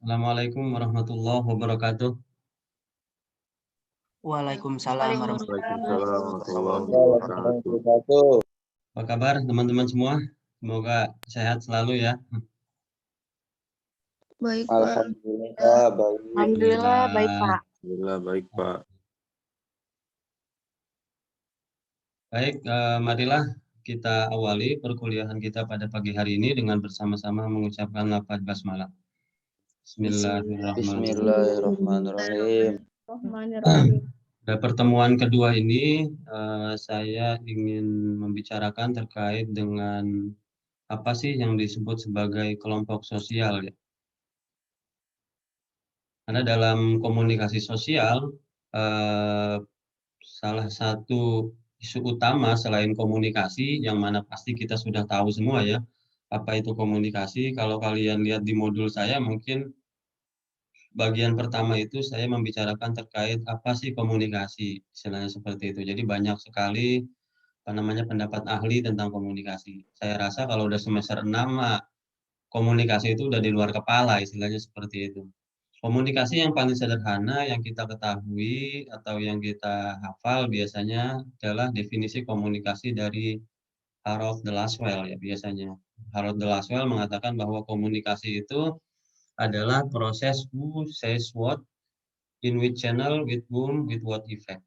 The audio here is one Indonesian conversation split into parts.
Assalamualaikum warahmatullahi wabarakatuh. Waalaikumsalam warahmatullahi Waalaikumsalam wabarakatuh. warahmatullahi wabarakatuh. Apa kabar teman-teman semua? Semoga sehat selalu ya. Baik, Pak. Alhamdulillah baik. Alhamdulillah baik, Pak. Alhamdulillah baik Pak. Baik, marilah kita awali perkuliahan kita pada pagi hari ini dengan bersama-sama mengucapkan lafaz basmalah. Bismillahirrahmanirrahim. Bismillahirrahmanirrahim. Pada pertemuan kedua ini, saya ingin membicarakan terkait dengan apa sih yang disebut sebagai kelompok sosial ya. Karena dalam komunikasi sosial, salah satu isu utama selain komunikasi, yang mana pasti kita sudah tahu semua ya, apa itu komunikasi. Kalau kalian lihat di modul saya, mungkin bagian pertama itu saya membicarakan terkait apa sih komunikasi, istilahnya seperti itu. Jadi banyak sekali pendapat ahli tentang komunikasi. Saya rasa kalau udah semester 6, komunikasi itu udah di luar kepala, istilahnya seperti itu. Komunikasi yang paling sederhana yang kita ketahui atau yang kita hafal biasanya adalah definisi komunikasi dari Harold de Lasswell ya biasanya. Harold de Lasswell mengatakan bahwa komunikasi itu adalah proses who says what, in which channel, with whom, with what effect.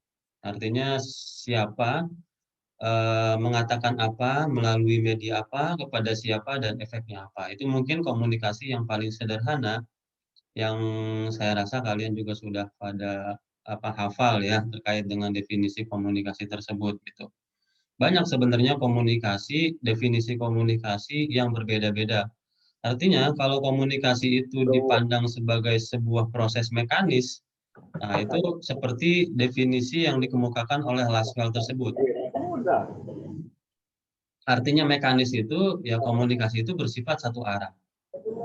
Artinya siapa mengatakan apa, melalui media apa, kepada siapa, dan efeknya apa. Itu mungkin komunikasi yang paling sederhana yang saya rasa kalian juga sudah pada hafal ya terkait dengan definisi komunikasi tersebut gitu. Banyak sebenarnya komunikasi, definisi komunikasi yang berbeda-beda. Artinya kalau komunikasi itu dipandang sebagai sebuah proses mekanis, nah itu seperti definisi yang dikemukakan oleh Lasswell tersebut. Artinya mekanis itu ya komunikasi itu bersifat satu arah,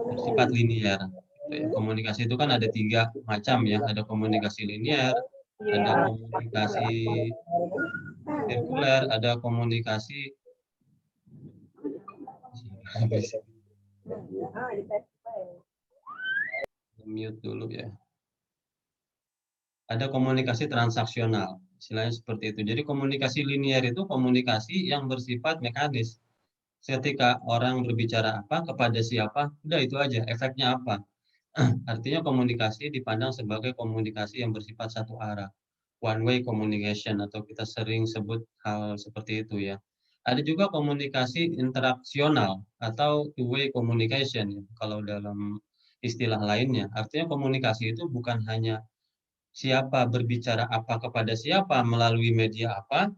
bersifat linier. Komunikasi itu kan ada 3 macam ya, ada komunikasi linier, ada komunikasi sirkuler, ada komunikasi mute dulu ya. Ada komunikasi transaksional, istilahnya seperti itu. Jadi komunikasi linier itu komunikasi yang bersifat mekanis. Ketika orang berbicara apa, kepada siapa, udah itu aja, efeknya apa. Artinya komunikasi dipandang sebagai komunikasi yang bersifat satu arah, one way communication atau kita sering sebut hal seperti itu ya. Ada juga komunikasi interaksional atau two way communication ya, kalau dalam istilah lainnya. Artinya komunikasi itu bukan hanya siapa berbicara apa kepada siapa melalui media apa,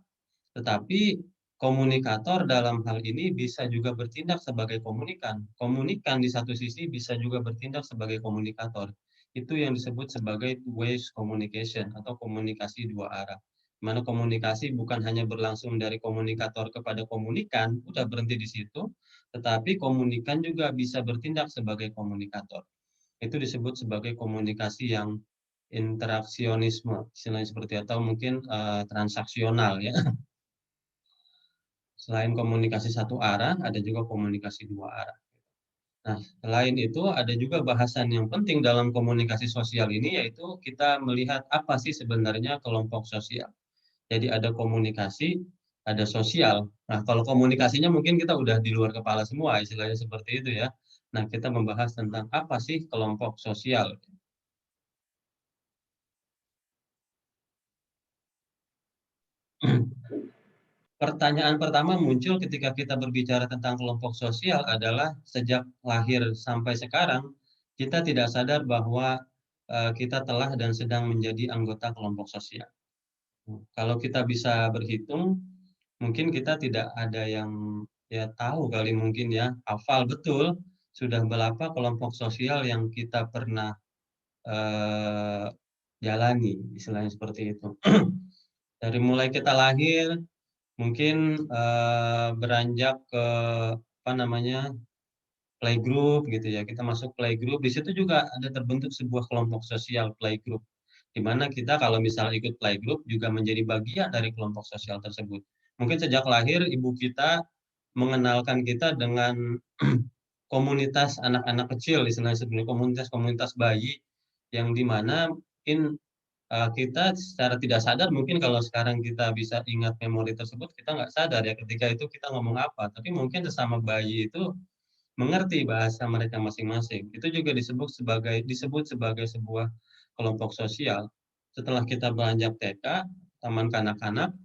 tetapi komunikator dalam hal ini bisa juga bertindak sebagai komunikan. Komunikan di satu sisi bisa juga bertindak sebagai komunikator. Itu yang disebut sebagai two ways communication atau komunikasi dua arah. Di mana komunikasi bukan hanya berlangsung dari komunikator kepada komunikan, udah berhenti di situ, tetapi komunikan juga bisa bertindak sebagai komunikator. Itu disebut sebagai komunikasi yang interaksionisme, istilahnya seperti atau mungkin transaksional ya. Selain komunikasi satu arah, ada juga komunikasi dua arah. Nah, selain itu ada juga bahasan yang penting dalam komunikasi sosial ini, yaitu kita melihat apa sih sebenarnya kelompok sosial. Jadi ada komunikasi, ada sosial. Nah, kalau komunikasinya mungkin kita udah di luar kepala semua, istilahnya seperti itu ya. Nah, kita membahas tentang apa sih kelompok sosial. Pertanyaan pertama muncul ketika kita berbicara tentang kelompok sosial adalah sejak lahir sampai sekarang, kita tidak sadar bahwa kita telah dan sedang menjadi anggota kelompok sosial. Kalau kita bisa berhitung, mungkin kita tidak ada yang ya tahu kali mungkin ya, hafal betul sudah berapa kelompok sosial yang kita pernah jalani, istilahnya seperti itu. Dari mulai kita lahir, mungkin beranjak ke playgroup gitu ya, kita masuk playgroup, di situ juga ada terbentuk sebuah kelompok sosial playgroup, di mana kita kalau misal ikut playgroup juga menjadi bagian dari kelompok sosial tersebut. Mungkin sejak lahir ibu kita mengenalkan kita dengan komunitas anak-anak kecil, istilahnya sebenarnya komunitas-komunitas bayi, yang dimana mungkin kita secara tidak sadar, mungkin kalau sekarang kita bisa ingat memori tersebut, kita nggak sadar ya ketika itu kita ngomong apa, tapi mungkin sesama bayi itu mengerti bahasa mereka masing-masing. Itu juga disebut sebagai sebuah kelompok sosial. Setelah kita beranjak TK, taman kanak-kanak,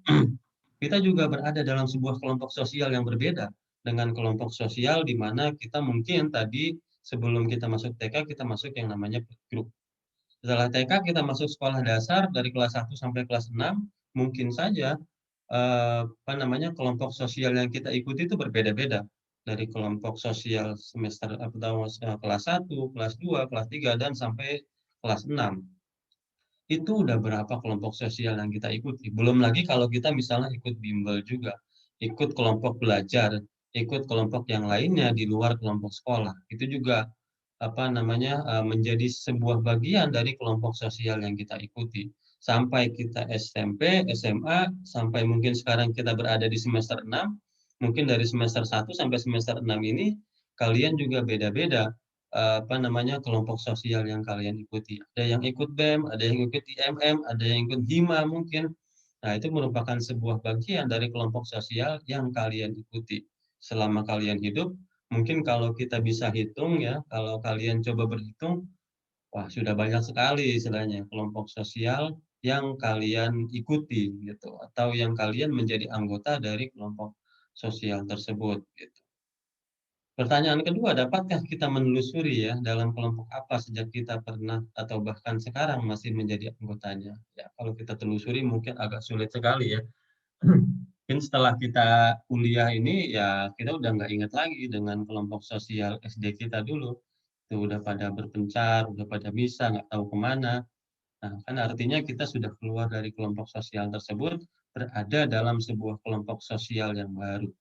kita juga berada dalam sebuah kelompok sosial yang berbeda dengan kelompok sosial di mana kita mungkin tadi sebelum kita masuk TK, kita masuk yang namanya grup. Setelah TK kita masuk sekolah dasar dari kelas 1 sampai kelas 6, mungkin saja kelompok sosial yang kita ikuti itu berbeda-beda. Dari kelompok sosial semester kelas 1, kelas 2, kelas 3 dan sampai kelas 6. Itu udah berapa kelompok sosial yang kita ikuti. Belum lagi kalau kita misalnya ikut bimbel juga, ikut kelompok belajar, ikut kelompok yang lainnya di luar kelompok sekolah. Itu juga menjadi sebuah bagian dari kelompok sosial yang kita ikuti. Sampai kita SMP, SMA, sampai mungkin sekarang kita berada di semester 6, mungkin dari semester 1 sampai semester 6 ini kalian juga beda-beda kelompok sosial yang kalian ikuti. Ada yang ikut BEM, ada yang ikut IMM, ada yang ikut HIMA mungkin. Nah, itu merupakan sebuah bagian dari kelompok sosial yang kalian ikuti selama kalian hidup. Mungkin kalau kita bisa hitung ya, kalau kalian coba berhitung, wah sudah banyak sekali istilahnya kelompok sosial yang kalian ikuti gitu, atau yang kalian menjadi anggota dari kelompok sosial tersebut gitu. Pertanyaan kedua, dapatkah kita menelusuri ya dalam kelompok apa sejak kita pernah atau bahkan sekarang masih menjadi anggotanya? Ya, kalau kita telusuri mungkin agak sulit sekali ya. Mungkin setelah kita kuliah ini ya kita udah nggak ingat lagi dengan kelompok sosial SD kita dulu. Itu udah pada berpencar, udah pada bisa, nggak tahu kemana. Nah, kan artinya kita sudah keluar dari kelompok sosial tersebut, berada dalam sebuah kelompok sosial yang baru.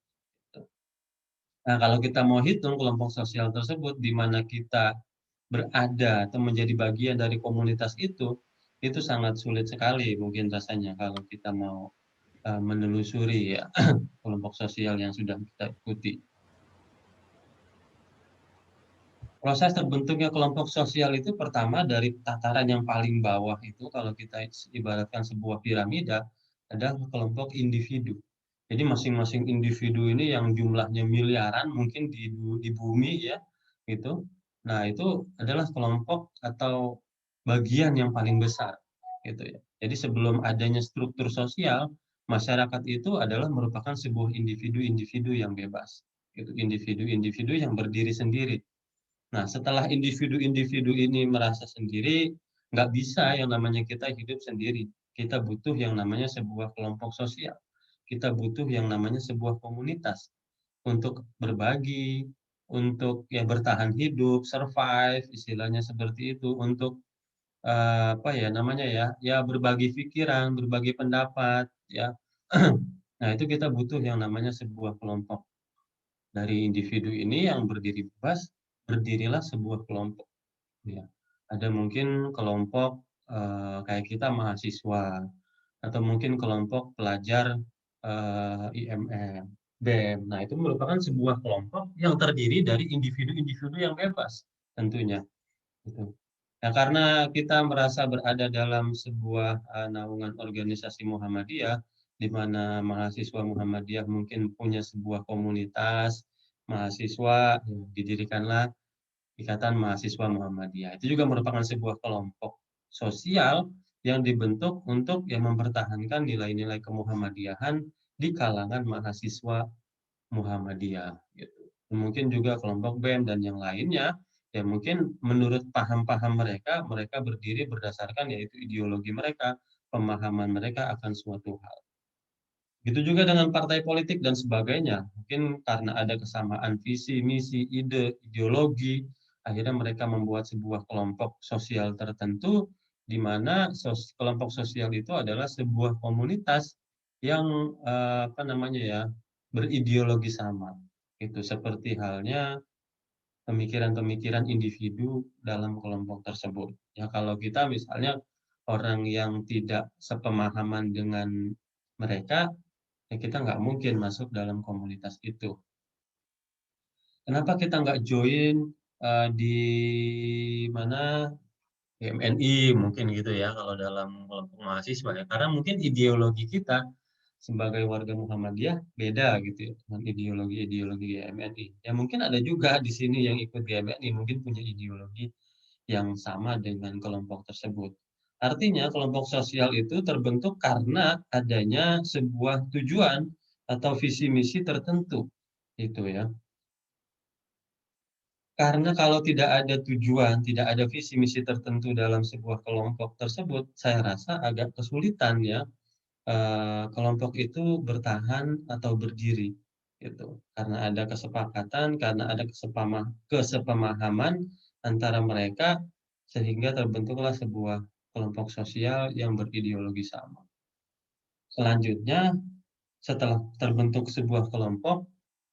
Nah, kalau kita mau hitung kelompok sosial tersebut di mana kita berada atau menjadi bagian dari komunitas itu sangat sulit sekali mungkin rasanya kalau kita mau menelusuri ya kelompok sosial yang sudah kita ikuti. Proses terbentuknya kelompok sosial itu pertama dari tataran yang paling bawah itu kalau kita ibaratkan sebuah piramida adalah kelompok individu. Jadi masing-masing individu ini yang jumlahnya miliaran mungkin di bumi ya gitu. Nah, itu adalah kelompok atau bagian yang paling besar gitu ya. Jadi sebelum adanya struktur sosial, masyarakat itu adalah merupakan sebuah individu-individu yang bebas. Itu individu-individu yang berdiri sendiri. Nah, setelah individu-individu ini merasa sendiri, nggak bisa yang namanya kita hidup sendiri. Kita butuh yang namanya sebuah kelompok sosial. Kita butuh yang namanya sebuah komunitas untuk berbagi, untuk ya bertahan hidup, survive, istilahnya seperti itu, untuk ya berbagi pikiran, berbagi pendapat, ya. Nah, itu kita butuh yang namanya sebuah kelompok. Dari individu ini yang berdiri bebas, berdirilah sebuah kelompok. Ya. Ada mungkin kelompok kayak kita mahasiswa, atau mungkin kelompok pelajar IMM, BEM. Nah, itu merupakan sebuah kelompok yang terdiri dari individu-individu yang bebas tentunya. Gitu. Nah, karena kita merasa berada dalam sebuah naungan organisasi Muhammadiyah, di mana mahasiswa Muhammadiyah mungkin punya sebuah komunitas mahasiswa, didirikanlah Ikatan Mahasiswa Muhammadiyah. Itu juga merupakan sebuah kelompok sosial yang dibentuk untuk yang mempertahankan nilai-nilai kemuhammadiyahan di kalangan mahasiswa Muhammadiyah. Gitu. Mungkin juga kelompok BEM dan yang lainnya, ya mungkin menurut paham-paham mereka, mereka berdiri berdasarkan yaitu ideologi mereka, pemahaman mereka akan suatu hal. Begitu juga dengan partai politik dan sebagainya. Mungkin karena ada kesamaan visi, misi, ide, ideologi, akhirnya mereka membuat sebuah kelompok sosial tertentu, di mana kelompok sosial itu adalah sebuah komunitas yang berideologi sama. Itu seperti halnya pemikiran-pemikiran individu dalam kelompok tersebut. Ya kalau kita misalnya orang yang tidak sepemahaman dengan mereka, ya kita nggak mungkin masuk dalam komunitas itu. Kenapa kita nggak join di mana MNI mungkin gitu ya kalau dalam kelompok mahasiswa ya, karena mungkin ideologi kita sebagai warga Muhammadiyah beda gitu ya dengan ideologi GMNI. Ya mungkin ada juga di sini yang ikut GMNI mungkin punya ideologi yang sama dengan kelompok tersebut. Artinya kelompok sosial itu terbentuk karena adanya sebuah tujuan atau visi misi tertentu itu ya. Karena kalau tidak ada tujuan, tidak ada visi misi tertentu dalam sebuah kelompok tersebut, saya rasa agak kesulitan ya kelompok itu bertahan atau berdiri gitu. Karena ada kesepakatan, karena ada kesepemahaman antara mereka sehingga terbentuklah sebuah kelompok sosial yang berideologi sama. Selanjutnya setelah terbentuk sebuah kelompok,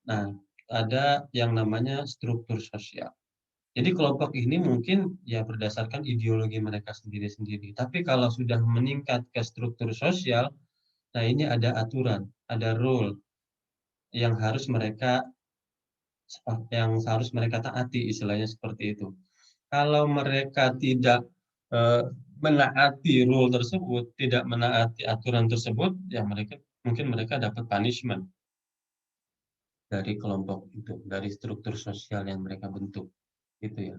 nah ada yang namanya struktur sosial. Jadi kelompok ini mungkin ya berdasarkan ideologi mereka sendiri-sendiri. Tapi kalau sudah meningkat ke struktur sosial, nah ini ada aturan, ada rule yang harus mereka taati, istilahnya seperti itu. Kalau mereka tidak menaati rule tersebut, tidak menaati aturan tersebut, ya mereka dapat punishment dari kelompok itu, dari struktur sosial yang mereka bentuk, gitu ya.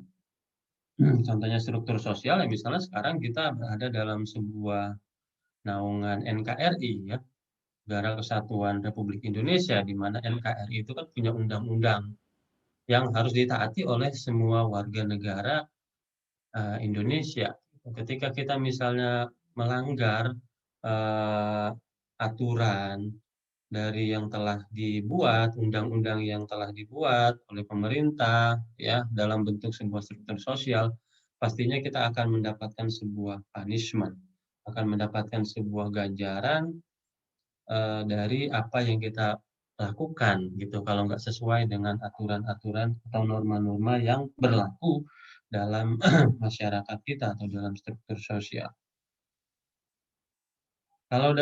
Contohnya struktur sosial, ya misalnya sekarang kita berada dalam sebuah naungan NKRI ya, Negara Kesatuan Republik Indonesia, di mana NKRI itu kan punya undang-undang yang harus ditaati oleh semua warga negara Indonesia. Ketika kita misalnya melanggar uh, aturan dari yang telah dibuat, undang-undang yang telah dibuat oleh pemerintah, ya dalam bentuk sebuah struktur sosial, pastinya kita akan mendapatkan sebuah punishment, akan mendapatkan sebuah ganjaran dari apa yang kita lakukan gitu kalau nggak sesuai dengan aturan-aturan atau norma-norma yang berlaku dalam masyarakat kita atau dalam struktur sosial. Kalau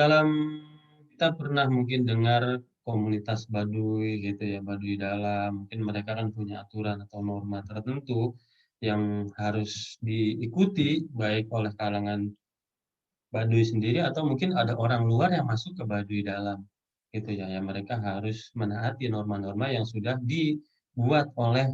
kita pernah mungkin dengar komunitas Baduy gitu ya, Baduy Dalam, mungkin mereka kan punya aturan atau norma tertentu yang harus diikuti baik oleh kalangan Baduy sendiri atau mungkin ada orang luar yang masuk ke Baduy Dalam gitu ya, yang mereka harus menaati norma-norma yang sudah dibuat oleh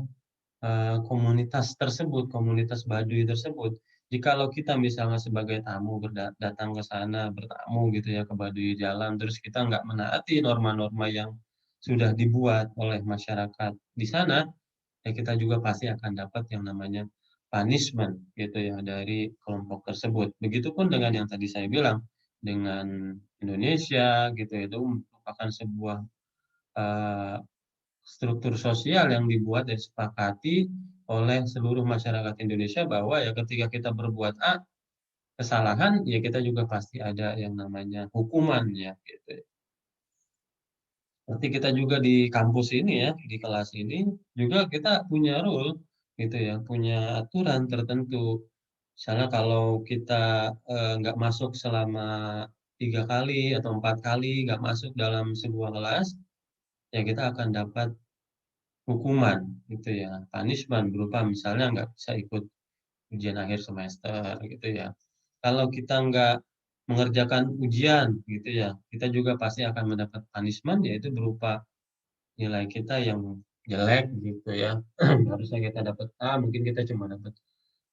komunitas tersebut, komunitas Baduy tersebut. Jikalau kita misalnya sebagai tamu datang ke sana bertamu gitu ya ke Baduy Dalam, terus kita nggak menaati norma-norma yang sudah dibuat oleh masyarakat di sana, ya kita juga pasti akan dapat yang namanya punishment gitu ya dari kelompok tersebut. Begitupun dengan yang tadi saya bilang dengan Indonesia gitu itu merupakan sebuah uh, struktur sosial yang dibuat dan disepakati oleh seluruh masyarakat Indonesia bahwa ya ketika kita berbuat kesalahan ya kita juga pasti ada yang namanya hukuman ya gitu. Seperti kita juga di kampus ini ya, di kelas ini juga kita punya rule gitu ya, punya aturan tertentu. Misalnya kalau kita nggak masuk selama 3 kali atau 4 kali nggak masuk dalam sebuah kelas, ya kita akan dapat hukuman gitu ya, punishment berupa misalnya nggak bisa ikut ujian akhir semester gitu ya. Kalau kita nggak mengerjakan ujian gitu ya, kita juga pasti akan mendapat punishment yaitu berupa nilai kita yang jelek gitu ya. Harusnya kita dapat A, mungkin kita cuma dapat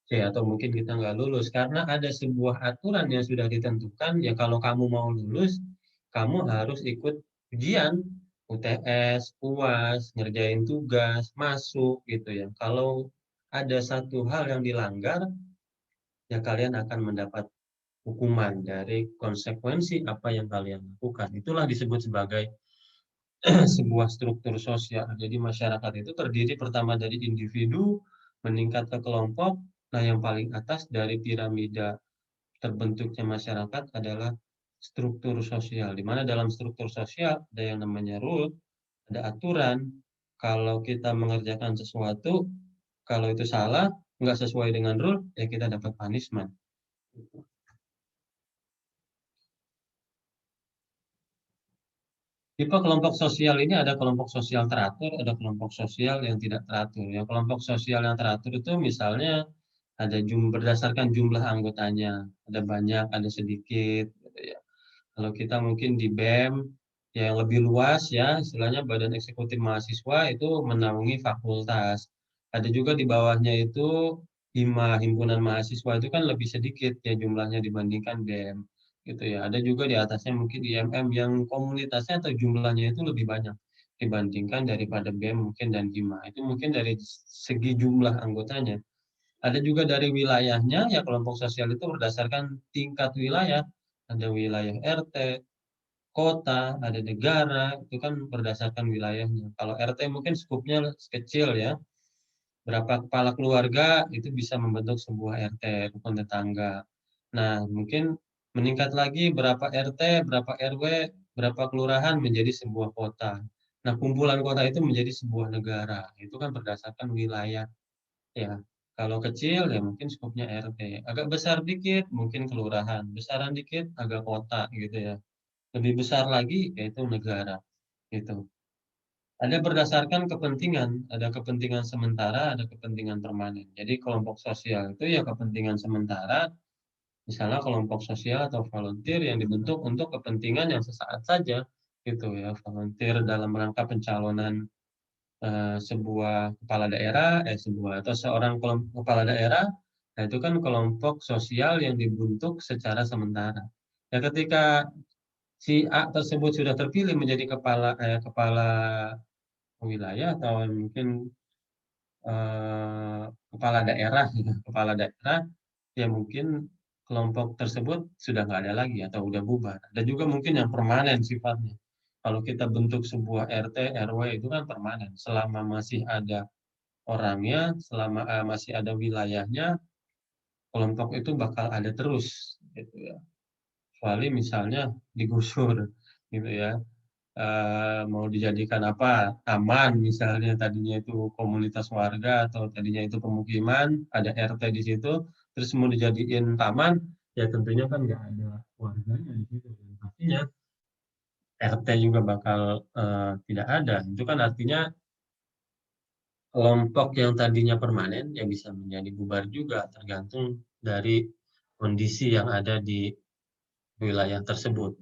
C atau mungkin kita nggak lulus karena ada sebuah aturan yang sudah ditentukan ya kalau kamu mau lulus kamu harus ikut ujian UTS, UAS, ngerjain tugas, masuk gitu ya. Kalau ada satu hal yang dilanggar ya kalian akan mendapat hukuman dari konsekuensi apa yang kalian lakukan. Itulah disebut sebagai sebuah struktur sosial. Jadi masyarakat itu terdiri pertama dari individu, meningkat ke kelompok. Nah, yang paling atas dari piramida terbentuknya masyarakat adalah struktur sosial. Di mana dalam struktur sosial ada yang namanya rule, ada aturan. Kalau kita mengerjakan sesuatu, kalau itu salah, nggak sesuai dengan rule, ya kita dapat punishment. Tipe kelompok sosial ini ada kelompok sosial teratur, ada kelompok sosial yang tidak teratur. Yang kelompok sosial yang teratur itu misalnya ada berdasarkan jumlah anggotanya, ada banyak, ada sedikit, gitu ya. Kalau kita mungkin di BEM yang lebih luas ya, istilahnya Badan Eksekutif Mahasiswa itu menaungi fakultas. Ada juga di bawahnya itu himpunan mahasiswa itu kan lebih sedikit ya jumlahnya dibandingkan BEM gitu ya. Ada juga di atasnya mungkin IMM yang komunitasnya atau jumlahnya itu lebih banyak dibandingkan daripada BEM mungkin dan Hima. Itu mungkin dari segi jumlah anggotanya. Ada juga dari wilayahnya, ya kelompok sosial itu berdasarkan tingkat wilayah. Ada wilayah RT, kota, ada negara, itu kan berdasarkan wilayahnya. Kalau RT mungkin skupnya kecil ya, berapa kepala keluarga itu bisa membentuk sebuah RT, rukun tetangga. Nah, mungkin meningkat lagi berapa RT, berapa RW, berapa kelurahan menjadi sebuah kota. Nah, kumpulan kota itu menjadi sebuah negara. Itu kan berdasarkan wilayah. Ya, kalau kecil ya mungkin skupnya RT. Agak besar dikit mungkin kelurahan. Besaran dikit agak kota gitu ya. Lebih besar lagi yaitu negara gitu. Ada berdasarkan kepentingan, ada kepentingan sementara, ada kepentingan permanen. Jadi kelompok sosial itu ya kepentingan sementara, misalnya kelompok sosial atau volunteer yang dibentuk untuk kepentingan yang sesaat saja gitu ya. Volunteer dalam rangka pencalonan sebuah kepala daerah, sebuah atau seorang kepala daerah, nah itu kan kelompok sosial yang dibentuk secara sementara. Ya ketika si A tersebut sudah terpilih menjadi kepala wilayah atau mungkin eh, kepala daerah, gitu, kepala daerah, ya mungkin kelompok tersebut sudah nggak ada lagi atau udah bubar. Dan juga mungkin yang permanen sifatnya. Kalau kita bentuk sebuah RT, RW itu kan permanen. Selama masih ada orangnya, selama masih ada wilayahnya, kelompok itu bakal ada terus, gitu ya. Kecuali misalnya digusur, gitu ya. Mau dijadikan apa? Taman misalnya tadinya itu komunitas warga atau tadinya itu pemukiman, ada RT di situ, terus mau dijadiin taman, ya tentunya kan nggak ada warganya di situ. Dan pastinya RT juga bakal tidak ada. Itu kan artinya kelompok yang tadinya permanen ya bisa menjadi bubar juga tergantung dari kondisi yang ada di wilayah tersebut.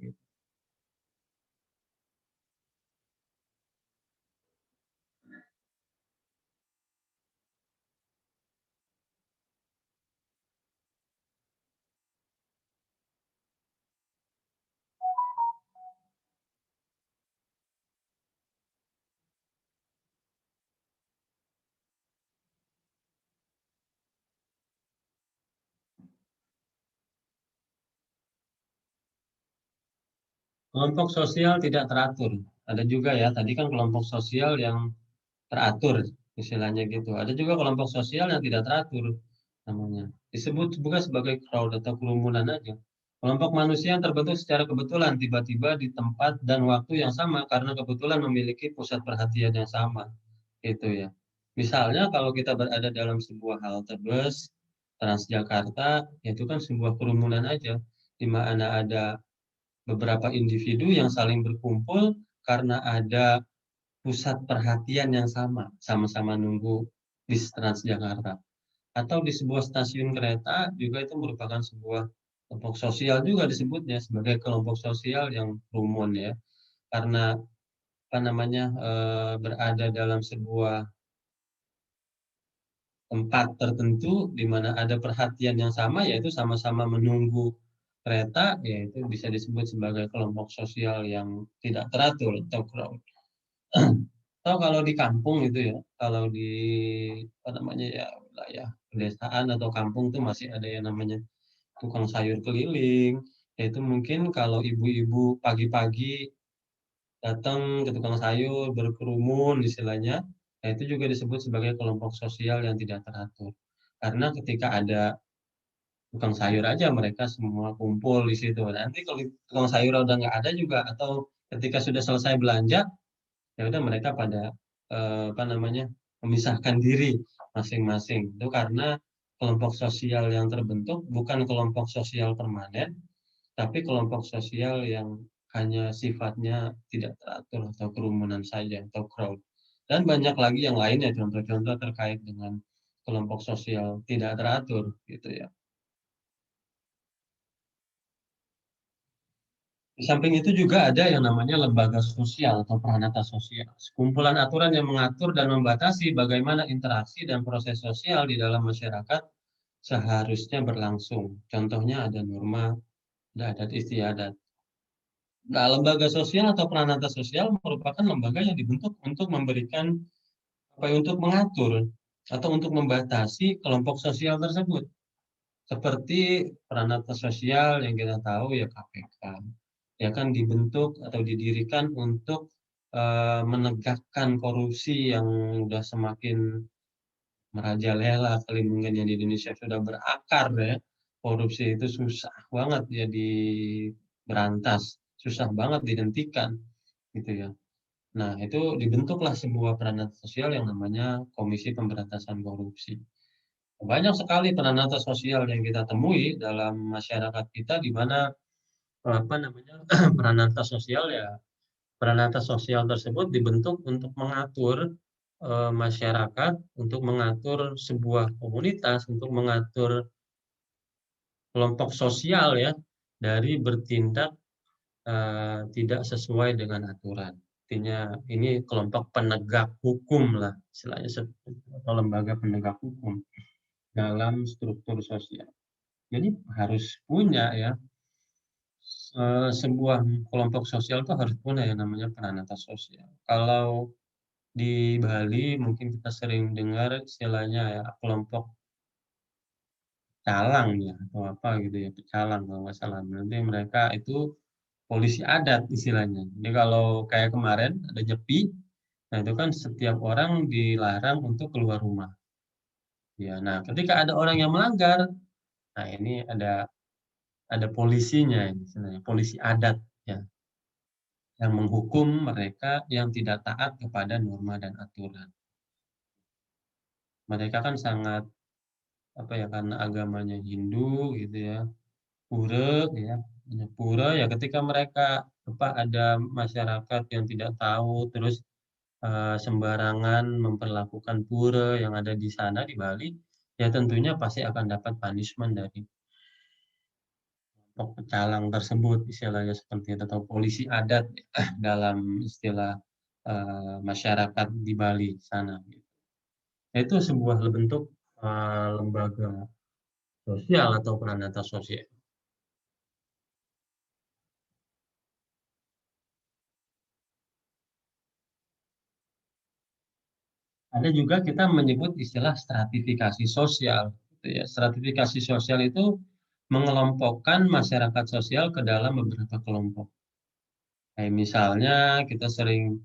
Kelompok sosial tidak teratur. Ada juga ya, tadi kan kelompok sosial yang teratur, istilahnya gitu. Ada juga kelompok sosial yang tidak teratur, namanya. Disebut juga sebagai crowd atau kerumunan aja. Kelompok manusia yang terbentuk secara kebetulan, tiba-tiba di tempat dan waktu yang sama, karena kebetulan memiliki pusat perhatian yang sama. Itu ya. Misalnya kalau kita berada dalam sebuah halte bus, Transjakarta, itu kan sebuah kerumunan aja, di mana ada beberapa individu yang saling berkumpul karena ada pusat perhatian yang sama, sama-sama nunggu bis Transjakarta. Atau di sebuah stasiun kereta juga itu merupakan sebuah kelompok sosial juga disebutnya sebagai kelompok sosial yang rumun ya. Karena apa namanya berada dalam sebuah tempat tertentu di mana ada perhatian yang sama yaitu sama-sama menunggu kereta yaitu bisa disebut sebagai kelompok sosial yang tidak teratur atau crowd. Atau kalau di kampung itu ya, kalau di apa namanya ya wilayah pedesaan atau kampung tuh masih ada yang namanya tukang sayur keliling. Yaitu mungkin kalau ibu-ibu pagi-pagi datang ke tukang sayur berkerumun istilahnya, nah itu juga disebut sebagai kelompok sosial yang tidak teratur. Karena ketika ada tukang sayur aja mereka semua kumpul di situ. Nanti kalau tukang sayur udah nggak ada juga atau ketika sudah selesai belanja ya udah mereka pada apa namanya memisahkan diri masing-masing itu karena kelompok sosial yang terbentuk bukan kelompok sosial permanen tapi kelompok sosial yang hanya sifatnya tidak teratur atau kerumunan saja atau crowd. Dan banyak lagi yang lainnya contoh-contoh terkait dengan kelompok sosial tidak teratur gitu ya. Di samping itu juga ada yang namanya lembaga sosial atau peranata sosial. Kumpulan aturan yang mengatur dan membatasi bagaimana interaksi dan proses sosial di dalam masyarakat seharusnya berlangsung. Contohnya ada norma, ada adat istiadat. Nah, lembaga sosial atau peranata sosial merupakan lembaga yang dibentuk untuk memberikan untuk mengatur atau untuk membatasi kelompok sosial tersebut. Seperti peranata sosial yang kita tahu ya KPK. Ya kan dibentuk atau didirikan untuk menegakkan korupsi yang sudah semakin merajalela kali mungkin yang di Indonesia sudah berakar ya. Korupsi itu susah banget ya diberantas, susah banget dihentikan gitu ya. Nah, itu dibentuklah sebuah peranata sosial yang namanya Komisi Pemberantasan Korupsi. Banyak sekali peranata sosial yang kita temui dalam masyarakat kita di mana peranata sosial ya peranata sosial tersebut dibentuk untuk mengatur masyarakat, untuk mengatur sebuah komunitas, untuk mengatur kelompok sosial ya dari bertindak tidak sesuai dengan aturan. Artinya ini kelompok penegak hukum lah, istilahnya atau lembaga penegak hukum dalam struktur sosial. Jadi harus punya ya sebuah kelompok sosial itu harus punya yang namanya peranata sosial. Kalau di Bali mungkin kita sering dengar istilahnya ya kelompok calang ya atau apa gitu ya pecalang kalau nggak salah. Nanti mereka itu polisi adat istilahnya. Jadi kalau kayak kemarin ada Nyepi, nah itu kan setiap orang dilarang untuk keluar rumah. Ya, nah ketika ada orang yang melanggar, nah ini ada polisinya, istilahnya polisi adat ya, yang menghukum mereka yang tidak taat kepada norma dan aturan. Mereka kan sangat apa ya karena agamanya Hindu gitu ya, pura ya, pura ya ketika mereka ada masyarakat yang tidak tahu terus sembarangan memperlakukan pura yang ada di sana di Bali, ya tentunya pasti akan dapat punishment dari pecalang tersebut istilahnya seperti itu atau polisi adat dalam istilah masyarakat di Bali sana. Itu sebuah bentuk lembaga sosial atau peranata sosial. Ada juga kita menyebut istilah stratifikasi sosial. Gitu ya. Stratifikasi sosial itu mengelompokkan masyarakat sosial ke dalam beberapa kelompok. Kayak misalnya kita sering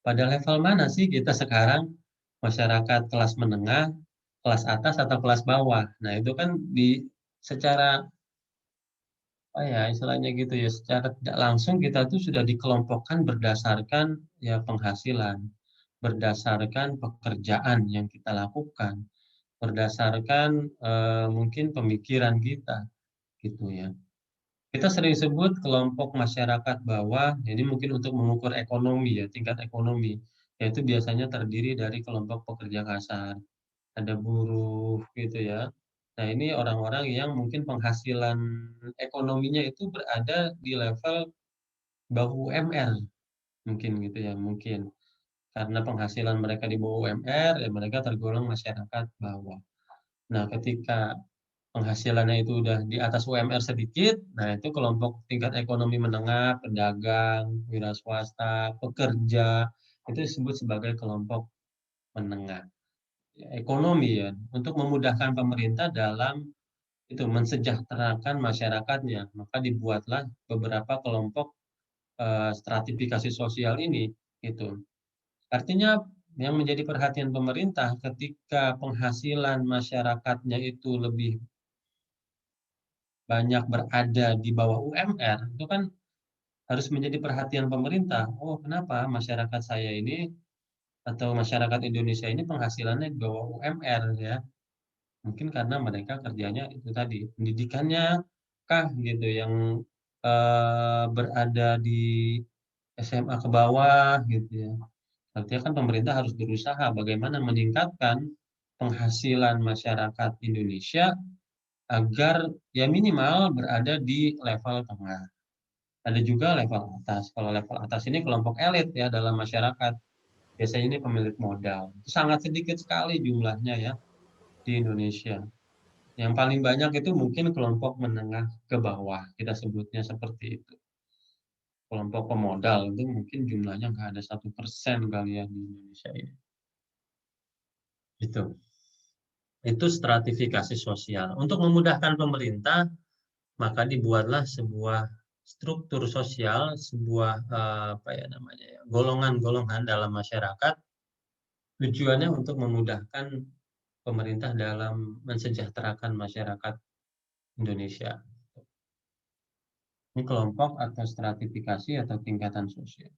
pada level mana sih kita sekarang masyarakat kelas menengah, kelas atas atau kelas bawah. Nah itu kan secara apa ya istilahnya gitu ya secara tidak langsung kita tuh sudah dikelompokkan berdasarkan ya penghasilan, berdasarkan pekerjaan yang kita lakukan, berdasarkan mungkin pemikiran kita gitu ya. Kita sering sebut kelompok masyarakat bawah, jadi mungkin untuk mengukur ekonomi ya, tingkat ekonomi, yaitu biasanya terdiri dari kelompok pekerja kasar, ada buruh gitu ya. Nah ini orang-orang yang mungkin penghasilan ekonominya itu berada di level bawah UMR, mungkin gitu ya, mungkin. Karena penghasilan mereka di bawah UMR, ya mereka tergolong masyarakat bawah. Nah ketika penghasilannya itu udah di atas UMR sedikit, nah itu kelompok tingkat ekonomi menengah, pedagang, wira swasta, pekerja, itu disebut sebagai kelompok menengah. Ya, ekonomi ya, untuk memudahkan pemerintah dalam itu mensejahterakan masyarakatnya, maka dibuatlah beberapa kelompok stratifikasi sosial ini, itu. Artinya yang menjadi perhatian pemerintah ketika penghasilan masyarakatnya itu lebih banyak berada di bawah UMR, itu kan harus menjadi perhatian pemerintah. Oh, kenapa masyarakat saya ini atau masyarakat Indonesia ini penghasilannya di bawah UMR ya? Mungkin karena mereka kerjanya itu tadi, pendidikannya kah gitu yang berada di SMA ke bawah gitu ya. Artinya kan pemerintah harus berusaha bagaimana meningkatkan penghasilan masyarakat Indonesia agar ya minimal berada di level tengah. Ada juga level atas. Kalau level atas ini kelompok elit ya dalam masyarakat. Biasanya ini pemilik modal. Sangat sedikit sekali jumlahnya ya di Indonesia. Yang paling banyak itu mungkin kelompok menengah ke bawah. Kita sebutnya seperti itu. Kelompok pemodal itu mungkin jumlahnya nggak ada 1% kali ya di Indonesia ini. Itu stratifikasi sosial. Untuk memudahkan pemerintah, maka dibuatlah sebuah struktur sosial, sebuah golongan-golongan dalam masyarakat. Tujuannya untuk memudahkan pemerintah dalam mensejahterakan masyarakat Indonesia. Ini kelompok atau stratifikasi atau tingkatan sosial.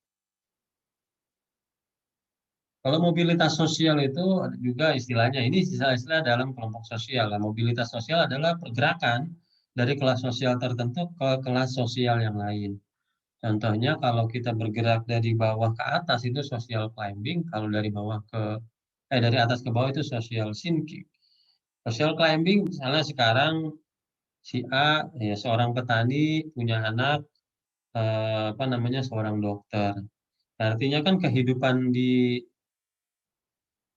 Kalau mobilitas sosial itu juga istilahnya, ini istilah-istilah dalam kelompok sosial. Mobilitas sosial adalah pergerakan dari kelas sosial tertentu ke kelas sosial yang lain. Contohnya kalau kita bergerak dari bawah ke atas itu social climbing, kalau dari dari atas ke bawah itu social sinking. Social climbing misalnya sekarang si A ya seorang petani punya anak seorang dokter. Artinya kan kehidupan di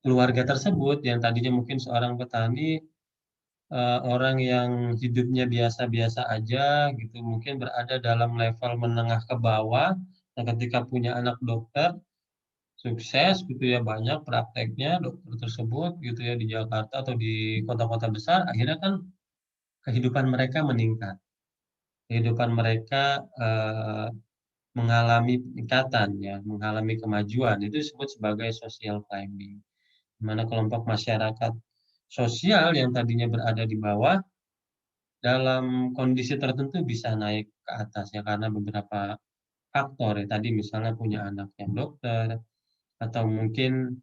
keluarga tersebut yang tadinya mungkin seorang petani, orang yang hidupnya biasa-biasa aja gitu, mungkin berada dalam level menengah ke bawah, nah ketika punya anak dokter, sukses gitu ya, banyak prakteknya dokter tersebut gitu ya di Jakarta atau di kota-kota besar, akhirnya kan kehidupan mereka meningkat. Kehidupan mereka, mengalami peningkatan ya, mengalami kemajuan, itu disebut sebagai social climbing. Di mana kelompok masyarakat sosial yang tadinya berada di bawah, dalam kondisi tertentu bisa naik ke atas ya karena beberapa faktor ya. Tadi misalnya punya anak yang dokter, atau mungkin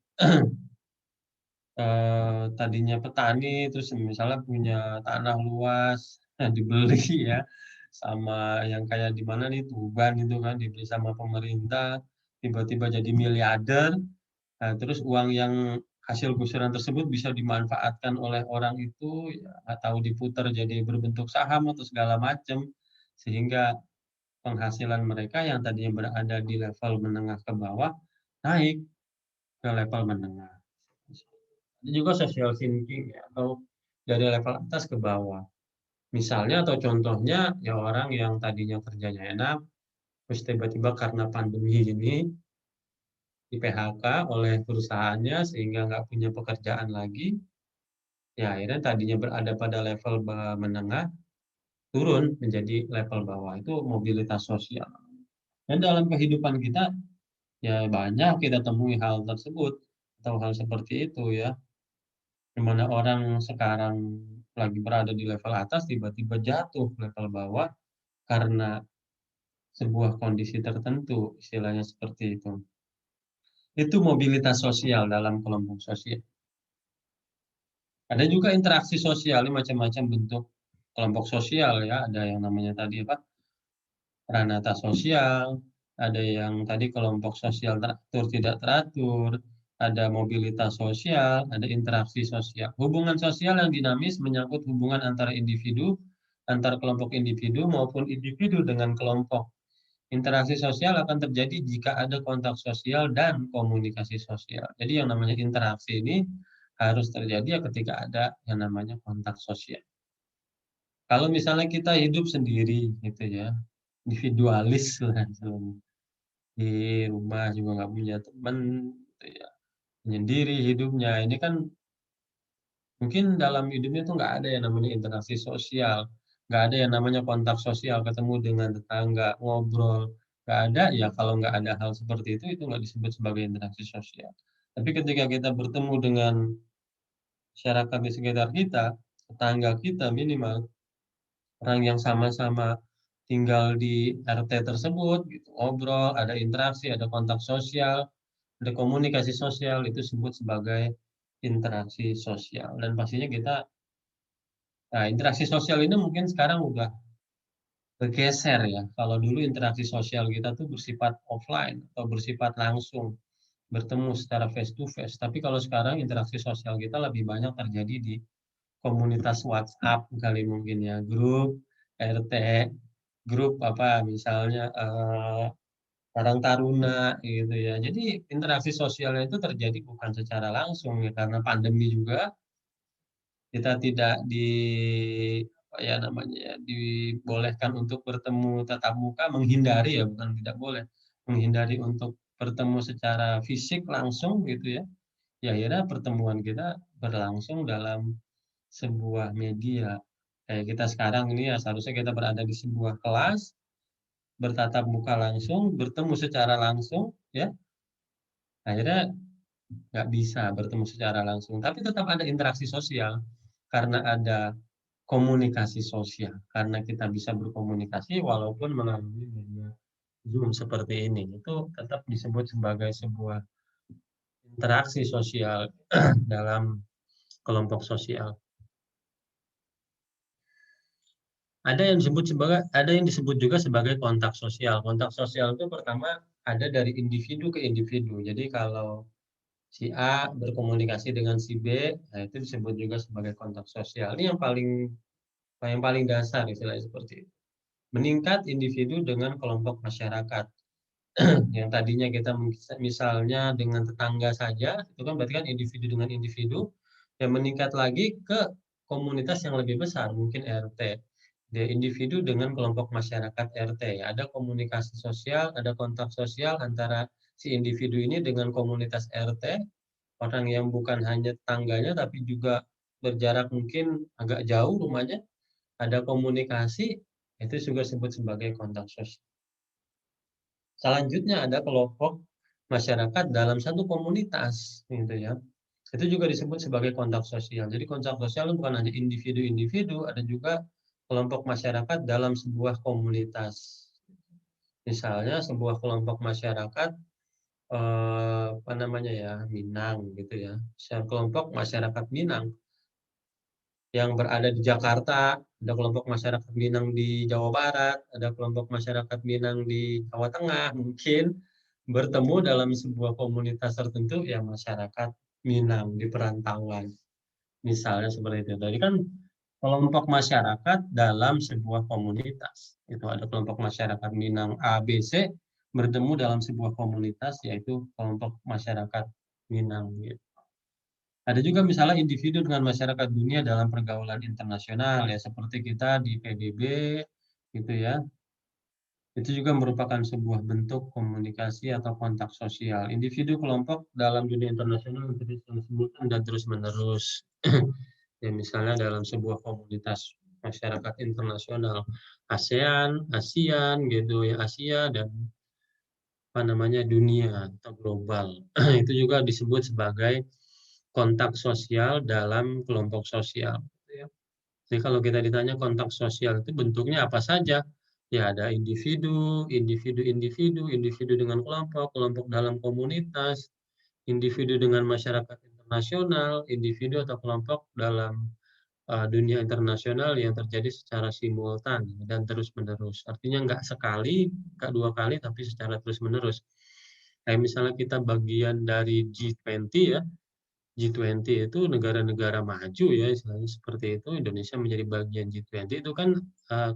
tadinya petani terus misalnya punya tanah luas, dibeli ya sama yang kayak di mana nih Tuban itu kan dibeli sama pemerintah, tiba-tiba jadi miliarder. Nah, terus uang yang hasil gusuran tersebut bisa dimanfaatkan oleh orang itu ya, atau diputar jadi berbentuk saham atau segala macam sehingga penghasilan mereka yang tadinya berada di level menengah ke bawah naik ke level menengah. Ini juga social thinking ya, atau dari level atas ke bawah. Misalnya atau contohnya ya orang yang tadinya kerjanya enak, terus tiba-tiba karena pandemi ini di PHK oleh perusahaannya sehingga nggak punya pekerjaan lagi, ya akhirnya tadinya berada pada level menengah, turun menjadi level bawah. Itu mobilitas sosial. Dan dalam kehidupan kita, ya banyak kita temui hal tersebut, atau hal seperti itu ya. Di mana orang sekarang lagi berada di level atas, tiba-tiba jatuh level bawah, karena sebuah kondisi tertentu, istilahnya seperti itu. Itu mobilitas sosial dalam kelompok sosial. Ada juga interaksi sosial, macam-macam bentuk kelompok sosial ya. Ada yang namanya tadi apa? Pranata sosial, ada yang tadi kelompok sosial teratur tidak teratur, ada mobilitas sosial, ada interaksi sosial. Hubungan sosial yang dinamis menyangkut hubungan antara individu, antar kelompok individu maupun individu dengan kelompok. Interaksi sosial akan terjadi jika ada kontak sosial dan komunikasi sosial. Jadi yang namanya interaksi ini harus terjadi ketika ada yang namanya kontak sosial. Kalau misalnya kita hidup sendiri gitu ya, individualis lah di rumah juga nggak punya teman gitu ya, menyendiri hidupnya, ini kan mungkin dalam hidupnya tuh nggak ada yang namanya interaksi sosial, nggak ada yang namanya kontak sosial, ketemu dengan tetangga, ngobrol, nggak ada ya. Kalau nggak ada hal seperti itu nggak disebut sebagai interaksi sosial. Tapi ketika kita bertemu dengan masyarakat di sekitar kita, tetangga kita minimal, orang yang sama-sama tinggal di RT tersebut, gitu, ngobrol, ada interaksi, ada kontak sosial, ada komunikasi sosial, itu disebut sebagai interaksi sosial. Dan pastinya kita, nah interaksi sosial ini mungkin sekarang udah bergeser ya. Kalau dulu interaksi sosial kita tuh bersifat offline atau bersifat langsung, bertemu secara face to face. Tapi kalau sekarang interaksi sosial kita lebih banyak terjadi di komunitas WhatsApp kali mungkin ya, grup RT, grup apa misalnya Karang Taruna gitu ya. Jadi interaksi sosialnya itu terjadi bukan secara langsung ya, karena pandemi juga kita tidak apa ya namanya ya, dibolehkan untuk bertemu tatap muka, menghindari ya, bukan tidak boleh, menghindari untuk bertemu secara fisik langsung gitu ya. Ya akhirnya pertemuan kita berlangsung dalam sebuah media. Kayak kita sekarang ini ya seharusnya kita berada di sebuah kelas, bertatap muka langsung, bertemu secara langsung ya. Akhirnya nggak bisa bertemu secara langsung, tapi tetap ada interaksi sosial karena ada komunikasi sosial, karena kita bisa berkomunikasi walaupun melalui media Zoom seperti ini, itu tetap disebut sebagai sebuah interaksi sosial dalam kelompok sosial. Ada yang disebut juga sebagai kontak sosial. Kontak sosial itu pertama ada dari individu ke individu. Jadi kalau si A berkomunikasi dengan si B, nah itu disebut juga sebagai kontak sosial. Ini yang paling dasar istilahnya seperti itu. Meningkat individu dengan kelompok masyarakat. Yang tadinya kita misalnya dengan tetangga saja, itu kan berarti kan individu dengan individu, yang meningkat lagi ke komunitas yang lebih besar, mungkin RT. Dia individu dengan kelompok masyarakat RT. Ada komunikasi sosial, ada kontak sosial antara si individu ini dengan komunitas RT, orang yang bukan hanya tetangganya tapi juga berjarak mungkin agak jauh rumahnya, ada komunikasi, itu juga disebut sebagai kontak sosial. Selanjutnya ada kelompok masyarakat dalam satu komunitas, gitu ya. Itu juga disebut sebagai kontak sosial. Jadi kontak sosial bukan hanya individu-individu, ada juga kelompok masyarakat dalam sebuah komunitas. Misalnya sebuah kelompok masyarakat apa namanya ya, Minang gitu ya. Kelompok masyarakat Minang yang berada di Jakarta, ada kelompok masyarakat Minang di Jawa Barat, ada kelompok masyarakat Minang di Jawa Tengah, mungkin bertemu dalam sebuah komunitas tertentu yang masyarakat Minang di perantauan. Misalnya seperti itu. Jadi kan kelompok masyarakat dalam sebuah komunitas. Itu ada kelompok masyarakat Minang A, B, C bertemu dalam sebuah komunitas yaitu kelompok masyarakat Minang. Gitu. Ada juga misalnya individu dengan masyarakat dunia dalam pergaulan internasional ya seperti kita di PBB gitu ya. Itu juga merupakan sebuah bentuk komunikasi atau kontak sosial. Individu kelompok dalam dunia internasional yang disebutkan dan terus-menerus. Ya, misalnya dalam sebuah komunitas masyarakat internasional ASEAN, ASEAN gitu ya, Asia dan apa namanya dunia atau global. Itu juga disebut sebagai kontak sosial dalam kelompok sosial. Jadi kalau kita ditanya kontak sosial itu bentuknya apa saja? Ya ada individu, individu dengan kelompok, kelompok dalam komunitas, individu dengan masyarakat internasional, individu atau kelompok dalam dunia internasional yang terjadi secara simultan dan terus-menerus. Artinya nggak sekali, nggak dua kali, tapi secara terus-menerus. Kayak misalnya kita bagian dari G20 ya, G20 itu negara-negara maju ya, istilahnya seperti itu. Indonesia menjadi bagian G20 itu kan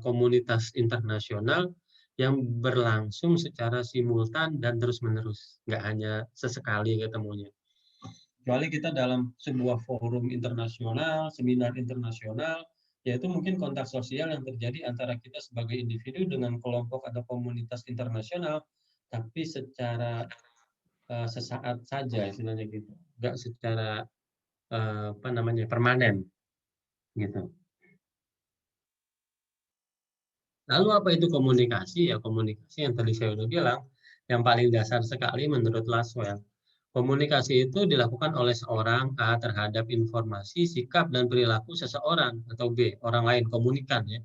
komunitas internasional yang berlangsung secara simultan dan terus-menerus, nggak hanya sesekali ketemunya. Kecuali kita dalam sebuah forum internasional, seminar internasional, yaitu mungkin kontak sosial yang terjadi antara kita sebagai individu dengan kelompok atau komunitas internasional, tapi secara sesaat saja istilahnya gitu, nggak secara apa namanya permanen gitu. Lalu apa itu komunikasi? Ya komunikasi yang tadi saya sudah bilang, yang paling dasar sekali menurut Laswell. Komunikasi itu dilakukan oleh seorang A terhadap informasi, sikap, dan perilaku seseorang atau B, orang lain, komunikan ya,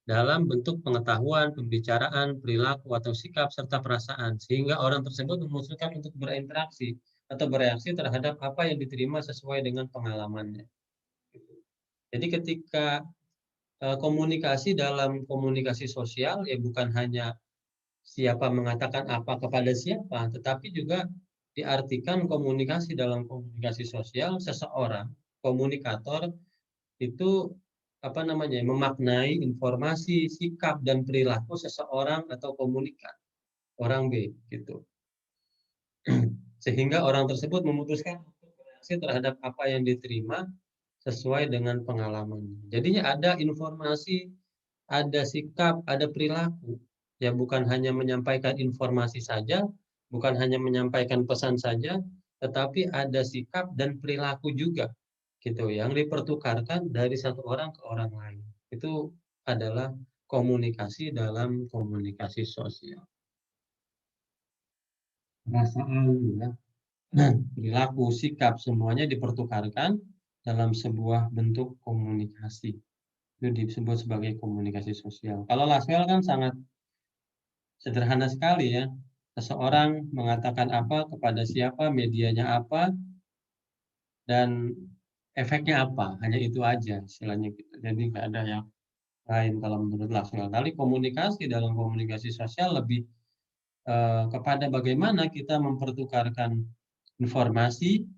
dalam bentuk pengetahuan, pembicaraan, perilaku atau sikap serta perasaan, sehingga orang tersebut memutuskan untuk berinteraksi atau bereaksi terhadap apa yang diterima sesuai dengan pengalamannya. Jadi ketika komunikasi dalam komunikasi sosial ya bukan hanya siapa mengatakan apa kepada siapa, tetapi juga diartikan komunikasi dalam komunikasi sosial seseorang, komunikator itu apa namanya, memaknai informasi, sikap dan perilaku seseorang atau komunikan orang B gitu. Sehingga orang tersebut memutuskan untuk bereaksi terhadap apa yang diterima sesuai dengan pengalamannya. Jadinya ada informasi, ada sikap, ada perilaku. Ya bukan hanya menyampaikan informasi saja, bukan hanya menyampaikan pesan saja, tetapi ada sikap dan perilaku juga gitu yang dipertukarkan dari satu orang ke orang lain. Itu adalah komunikasi dalam komunikasi sosial. Perasaan ya, perilaku, sikap semuanya dipertukarkan dalam sebuah bentuk komunikasi. Itu disebut sebagai komunikasi sosial. Kalau Laswell kan sangat sederhana sekali ya. Seseorang mengatakan apa kepada siapa, medianya apa, dan efeknya apa. Hanya itu aja istilahnya gitu. Jadi nggak ada yang lain kalau menurut Laswell. Tapi komunikasi dalam komunikasi sosial lebih kepada bagaimana kita mempertukarkan informasi,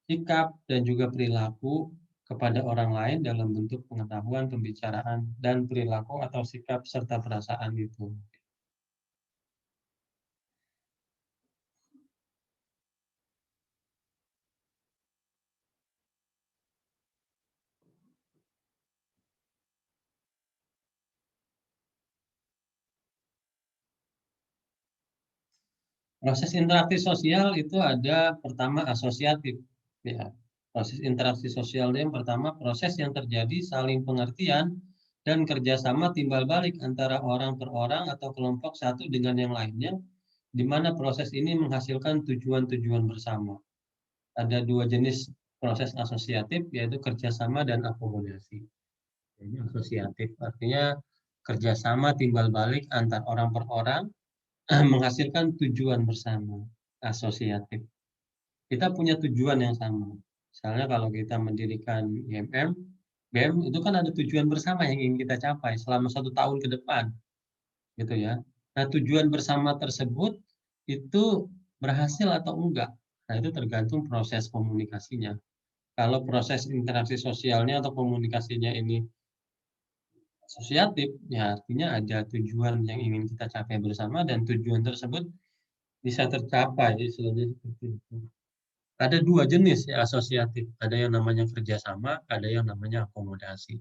sikap, dan juga perilaku kepada orang lain dalam bentuk pengetahuan, pembicaraan, dan perilaku atau sikap serta perasaan itu. Proses interaksi sosial itu ada pertama asosiatif. Ya. Proses interaksi sosial yang pertama proses yang terjadi saling pengertian dan kerjasama timbal balik antara orang per orang atau kelompok satu dengan yang lainnya, di mana proses ini menghasilkan tujuan-tujuan bersama. Ada dua jenis proses asosiatif, yaitu kerjasama dan akomodasi. Ini asosiatif artinya kerjasama timbal balik antar orang per orang menghasilkan tujuan bersama, asosiatif. Kita punya tujuan yang sama. Misalnya kalau kita mendirikan IMM, BEM itu kan ada tujuan bersama yang ingin kita capai selama 1 tahun ke depan, gitu ya. Nah, tujuan bersama tersebut itu berhasil atau enggak. Nah, itu tergantung proses komunikasinya. Kalau proses interaksi sosialnya atau komunikasinya ini asosiatif, ya artinya ada tujuan yang ingin kita capai bersama dan tujuan tersebut bisa tercapai, istilahnya seperti itu. Ada dua jenis ya asosiatif, ada yang namanya kerjasama, ada yang namanya akomodasi.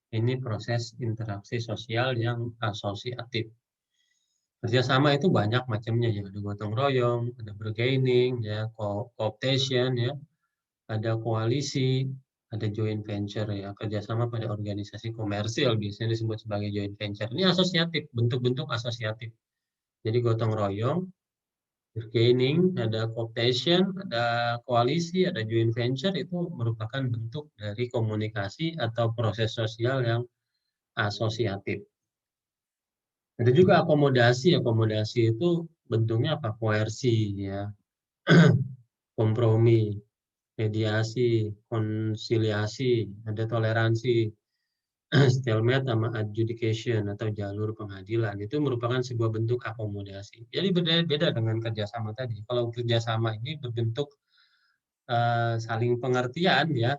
Ini proses interaksi sosial yang asosiatif. Kerjasama itu banyak macamnya ya, ada gotong royong, ada bargaining, ya, cooptation, ya, ada koalisi, ada joint venture ya, kerjasama pada organisasi komersil biasanya disebut sebagai joint venture. Ini asosiatif, bentuk-bentuk asosiatif. Jadi gotong royong, bargaining, ada cooptation, ada koalisi, ada joint venture, itu merupakan bentuk dari komunikasi atau proses sosial yang asosiatif. Ada juga akomodasi. Akomodasi itu bentuknya apa? Koersi, ya, kompromi, mediasi, konsiliasi, ada toleransi, stalemate sama adjudication atau jalur pengadilan. Itu merupakan sebuah bentuk akomodasi. Jadi beda dengan kerjasama tadi. Kalau kerjasama ini berbentuk saling pengertian ya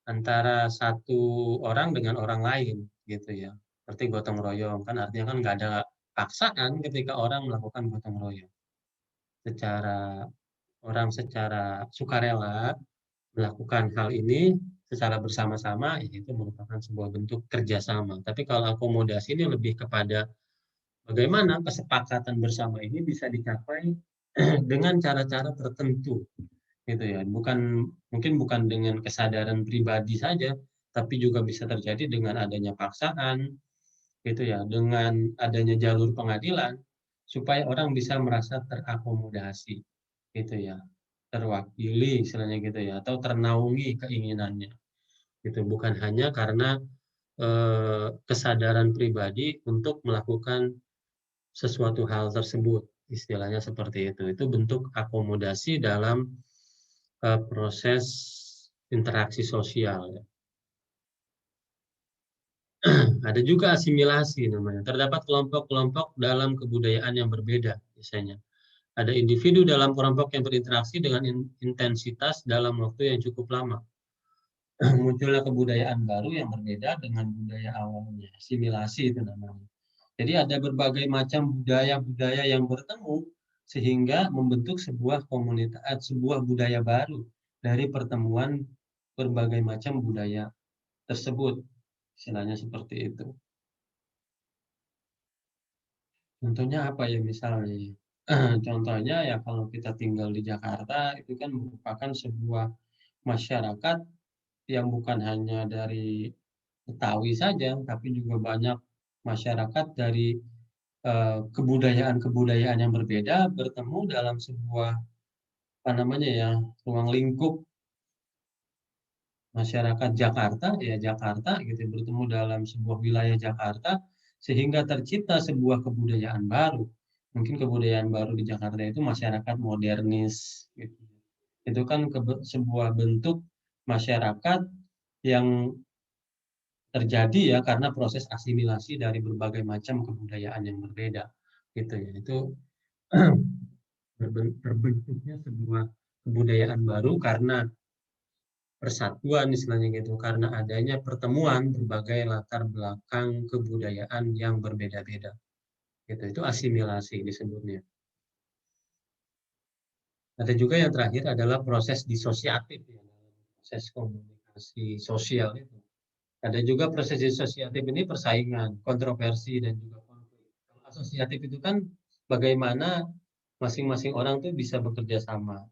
antara satu orang dengan orang lain gitu ya. Seperti gotong royong kan artinya kan nggak ada paksaan ketika orang melakukan gotong royong. Secara sukarela melakukan hal ini secara bersama-sama, itu merupakan sebuah bentuk kerjasama. Tapi kalau akomodasi ini lebih kepada bagaimana kesepakatan bersama ini bisa dicapai dengan cara-cara tertentu, gitu ya. Mungkin bukan dengan kesadaran pribadi saja, tapi juga bisa terjadi dengan adanya paksaan, gitu ya, dengan adanya jalur pengadilan, supaya orang bisa merasa terakomodasi, gitu ya, terwakili istilahnya gitu ya, atau ternaungi keinginannya, gitu. Bukan hanya karena kesadaran pribadi untuk melakukan sesuatu hal tersebut, istilahnya seperti itu. Itu bentuk akomodasi dalam proses interaksi sosial. Ada juga asimilasi namanya. Terdapat kelompok-kelompok dalam kebudayaan yang berbeda biasanya. Ada individu dalam kelompok yang berinteraksi dengan intensitas dalam waktu yang cukup lama. Munculnya kebudayaan baru yang berbeda dengan budaya awalnya. Asimilasi itu namanya. Jadi ada berbagai macam budaya-budaya yang bertemu sehingga membentuk sebuah komunitas, sebuah budaya baru dari pertemuan berbagai macam budaya tersebut. Istilahnya seperti itu. Contohnya apa ya misalnya? Contohnya ya kalau kita tinggal di Jakarta itu kan merupakan sebuah masyarakat yang bukan hanya dari Betawi saja, tapi juga banyak masyarakat dari kebudayaan-kebudayaan yang berbeda bertemu dalam sebuah apa namanya ya ruang lingkup masyarakat Jakarta ya Jakarta gitu bertemu dalam sebuah wilayah Jakarta sehingga tercipta sebuah kebudayaan baru. Mungkin kebudayaan baru di Jakarta itu masyarakat modernis gitu. Itu kan sebuah bentuk masyarakat yang terjadi ya karena proses asimilasi dari berbagai macam kebudayaan yang berbeda gitu ya. Itu terbentuknya sebuah kebudayaan baru karena persatuan istilahnya gitu karena adanya pertemuan berbagai latar belakang kebudayaan yang berbeda-beda gitu itu asimilasi disebutnya. Ada juga yang terakhir adalah proses disosiatif ya, proses komunikasi sosial itu. Ada juga proses disosiatif ini persaingan, kontroversi dan juga konflik. Kalau asosiatif itu kan bagaimana masing-masing orang tuh bisa bekerja sama,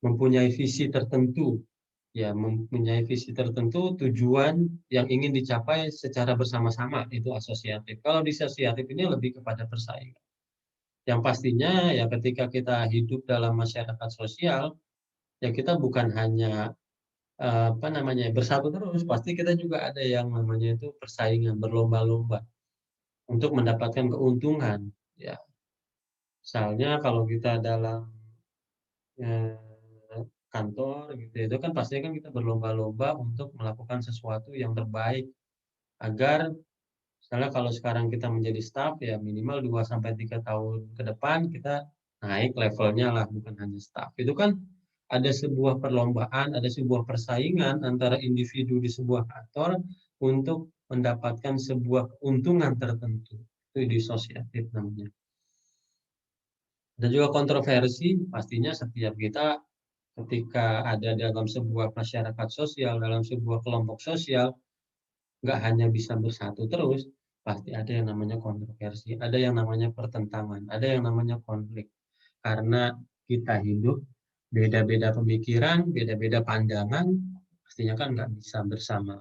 mempunyai visi tertentu ya mempunyai visi tertentu tujuan yang ingin dicapai secara bersama-sama itu asosiatif. Kalau disosiatif ini lebih kepada persaingan. Yang pastinya ya ketika kita hidup dalam masyarakat sosial ya kita bukan hanya apa namanya bersatu terus, pasti kita juga ada yang namanya itu persaingan berlomba-lomba untuk mendapatkan keuntungan. Ya, misalnya kalau kita dalam eh, kantor gitu itu kan pastinya kan kita berlomba-lomba untuk melakukan sesuatu yang terbaik agar misalnya kalau sekarang kita menjadi staff ya minimal 2 sampai 3 tahun ke depan kita naik levelnya lah bukan hanya staff. Itu kan ada sebuah perlombaan, ada sebuah persaingan antara individu di sebuah kantor untuk mendapatkan sebuah keuntungan tertentu. Itu disosiatif namanya. Dan juga kontroversi, pastinya setiap kita ketika ada dalam sebuah masyarakat sosial, dalam sebuah kelompok sosial, nggak hanya bisa bersatu terus, pasti ada yang namanya kontroversi, ada yang namanya pertentangan, ada yang namanya konflik. Karena kita hidup, beda-beda pemikiran, beda-beda pandangan, pastinya kan nggak bisa bersama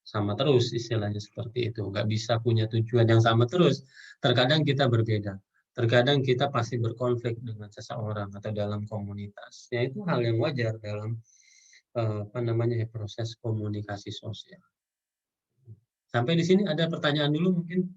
sama terus istilahnya seperti itu. Nggak bisa punya tujuan yang sama terus. Terkadang kita berbeda. Terkadang kita pasti berkonflik dengan seseorang atau dalam komunitas. Ya itu hal yang wajar dalam apa namanya proses komunikasi sosial. Sampai di sini ada pertanyaan dulu mungkin.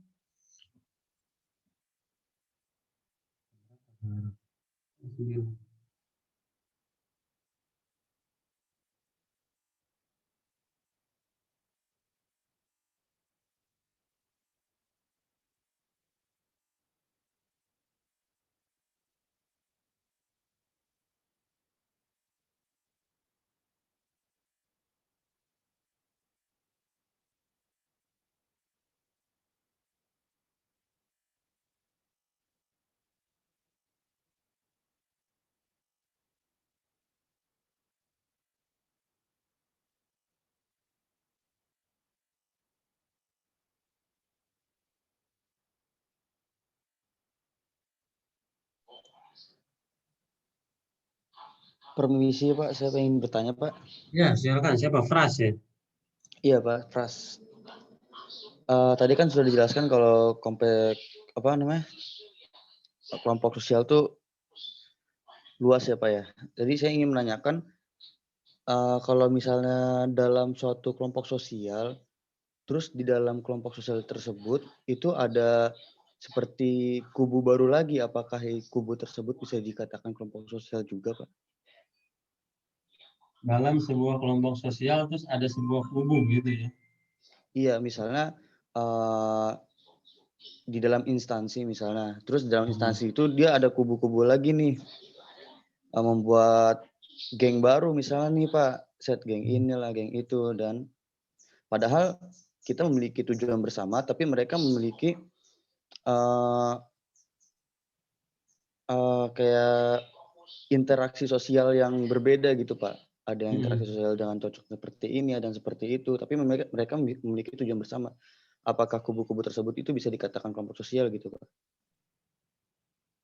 Permisi Pak, saya ingin bertanya Pak. Ya, silakan. Siapa? Fras ya? Iya Pak, Pras. Tadi kan sudah dijelaskan kalau kelompok sosial tuh luas ya Pak ya. Jadi saya ingin menanyakan kalau misalnya dalam suatu kelompok sosial, terus di dalam kelompok sosial tersebut itu ada seperti kubu baru lagi, apakah kubu tersebut bisa dikatakan kelompok sosial juga Pak? Dalam sebuah kelompok sosial terus ada sebuah kubu gitu ya. Iya, misalnya eh, di dalam instansi misalnya. Terus di dalam instansi itu dia ada kubu-kubu lagi nih, membuat geng baru misalnya nih Pak, set geng inilah, geng itu, dan padahal kita memiliki tujuan bersama, tapi mereka memiliki kayak interaksi sosial yang berbeda gitu Pak. Ada yang interaksi sosial dengan cocok seperti ini, ada yang seperti itu, tapi mereka memiliki tujuan bersama. Apakah kubu-kubu tersebut itu bisa dikatakan kelompok sosial gitu Pak?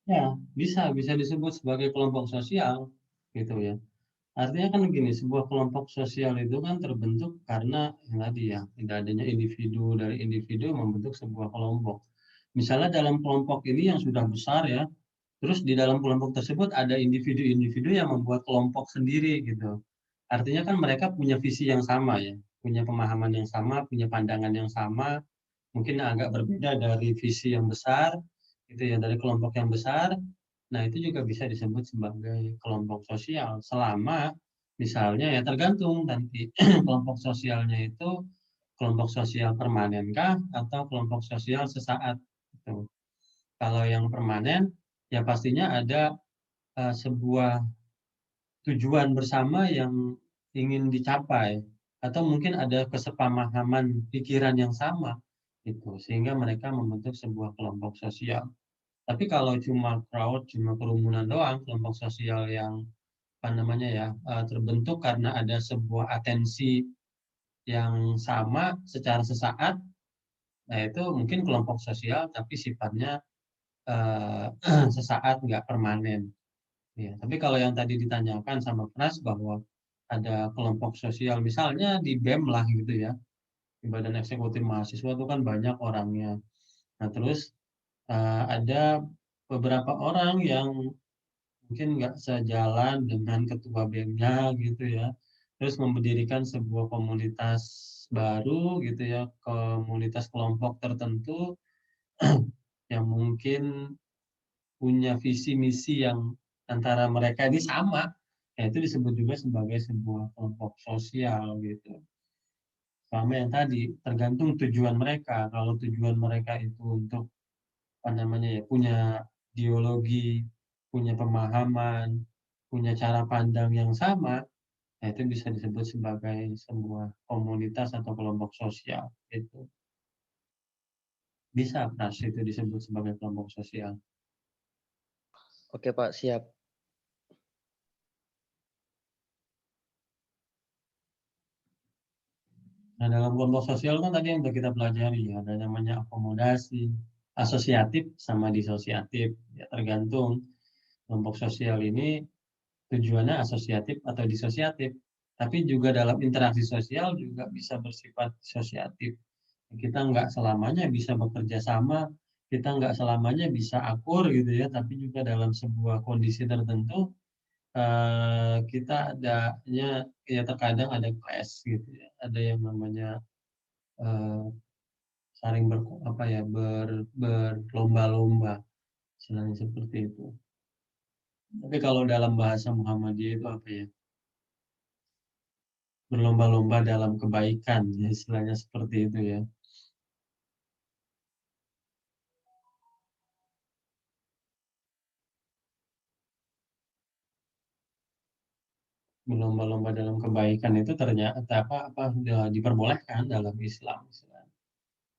Ya, bisa disebut sebagai kelompok sosial, gitu ya. Artinya kan begini, sebuah kelompok sosial itu kan terbentuk karena yang tadi ya, tidak adanya individu dari individu membentuk sebuah kelompok. Misalnya dalam kelompok ini yang sudah besar ya, terus di dalam kelompok tersebut ada individu-individu yang membuat kelompok sendiri gitu. Artinya kan mereka punya visi yang sama ya, punya pemahaman yang sama, punya pandangan yang sama, mungkin agak berbeda dari visi yang besar, gitu ya, dari kelompok yang besar. Nah, itu juga bisa disebut sebagai kelompok sosial selama misalnya ya tergantung nanti kelompok sosialnya itu kelompok sosial permanenkah atau kelompok sosial sesaat gitu. Kalau yang permanen ya pastinya ada sebuah tujuan bersama yang ingin dicapai atau mungkin ada kesepamahaman pikiran yang sama itu sehingga mereka membentuk sebuah kelompok sosial. Tapi kalau cuma crowd, cuma kerumunan doang, kelompok sosial yang apa namanya ya terbentuk karena ada sebuah atensi yang sama secara sesaat, nah itu mungkin kelompok sosial tapi sifatnya sesaat nggak permanen. Ya, tapi kalau yang tadi ditanyakan sama Pras bahwa ada kelompok sosial, misalnya di BEM lah gitu ya, di Badan Eksekutif Mahasiswa itu kan banyak orangnya. Nah terus ada beberapa orang yang mungkin nggak sejalan dengan ketua BEM-nya gitu ya, terus mendirikan sebuah komunitas baru gitu ya, komunitas kelompok tertentu yang mungkin punya visi misi yang antara mereka ini sama, ya itu disebut juga sebagai sebuah kelompok sosial gitu. Sama yang tadi, tergantung tujuan mereka. Kalau tujuan mereka itu untuk apa namanya ya, punya ideologi, punya pemahaman, punya cara pandang yang sama, ya itu bisa disebut sebagai sebuah komunitas atau kelompok sosial itu. Bisa Pras itu disebut sebagai kelompok sosial. Oke Pak, siap. Nah, dalam kelompok sosial kan tadi yang sudah kita pelajari, ada namanya akomodasi, asosiatif sama disosiatif. Ya, tergantung kelompok sosial ini tujuannya asosiatif atau disosiatif. Tapi juga dalam interaksi sosial juga bisa bersifat disosiatif. Kita nggak selamanya bisa bekerja sama, kita nggak selamanya bisa akur gitu ya, tapi juga dalam sebuah kondisi tertentu kita adanya ya terkadang ada clash gitu ya, ada yang namanya eh, saling apa ya berlomba-lomba istilahnya seperti itu. Tapi kalau dalam bahasa Muhammadiyah itu apa ya? Berlomba-lomba dalam kebaikan, ya istilahnya seperti itu ya. Berlomba-lomba dalam kebaikan itu ternyata apa diperbolehkan dalam Islam.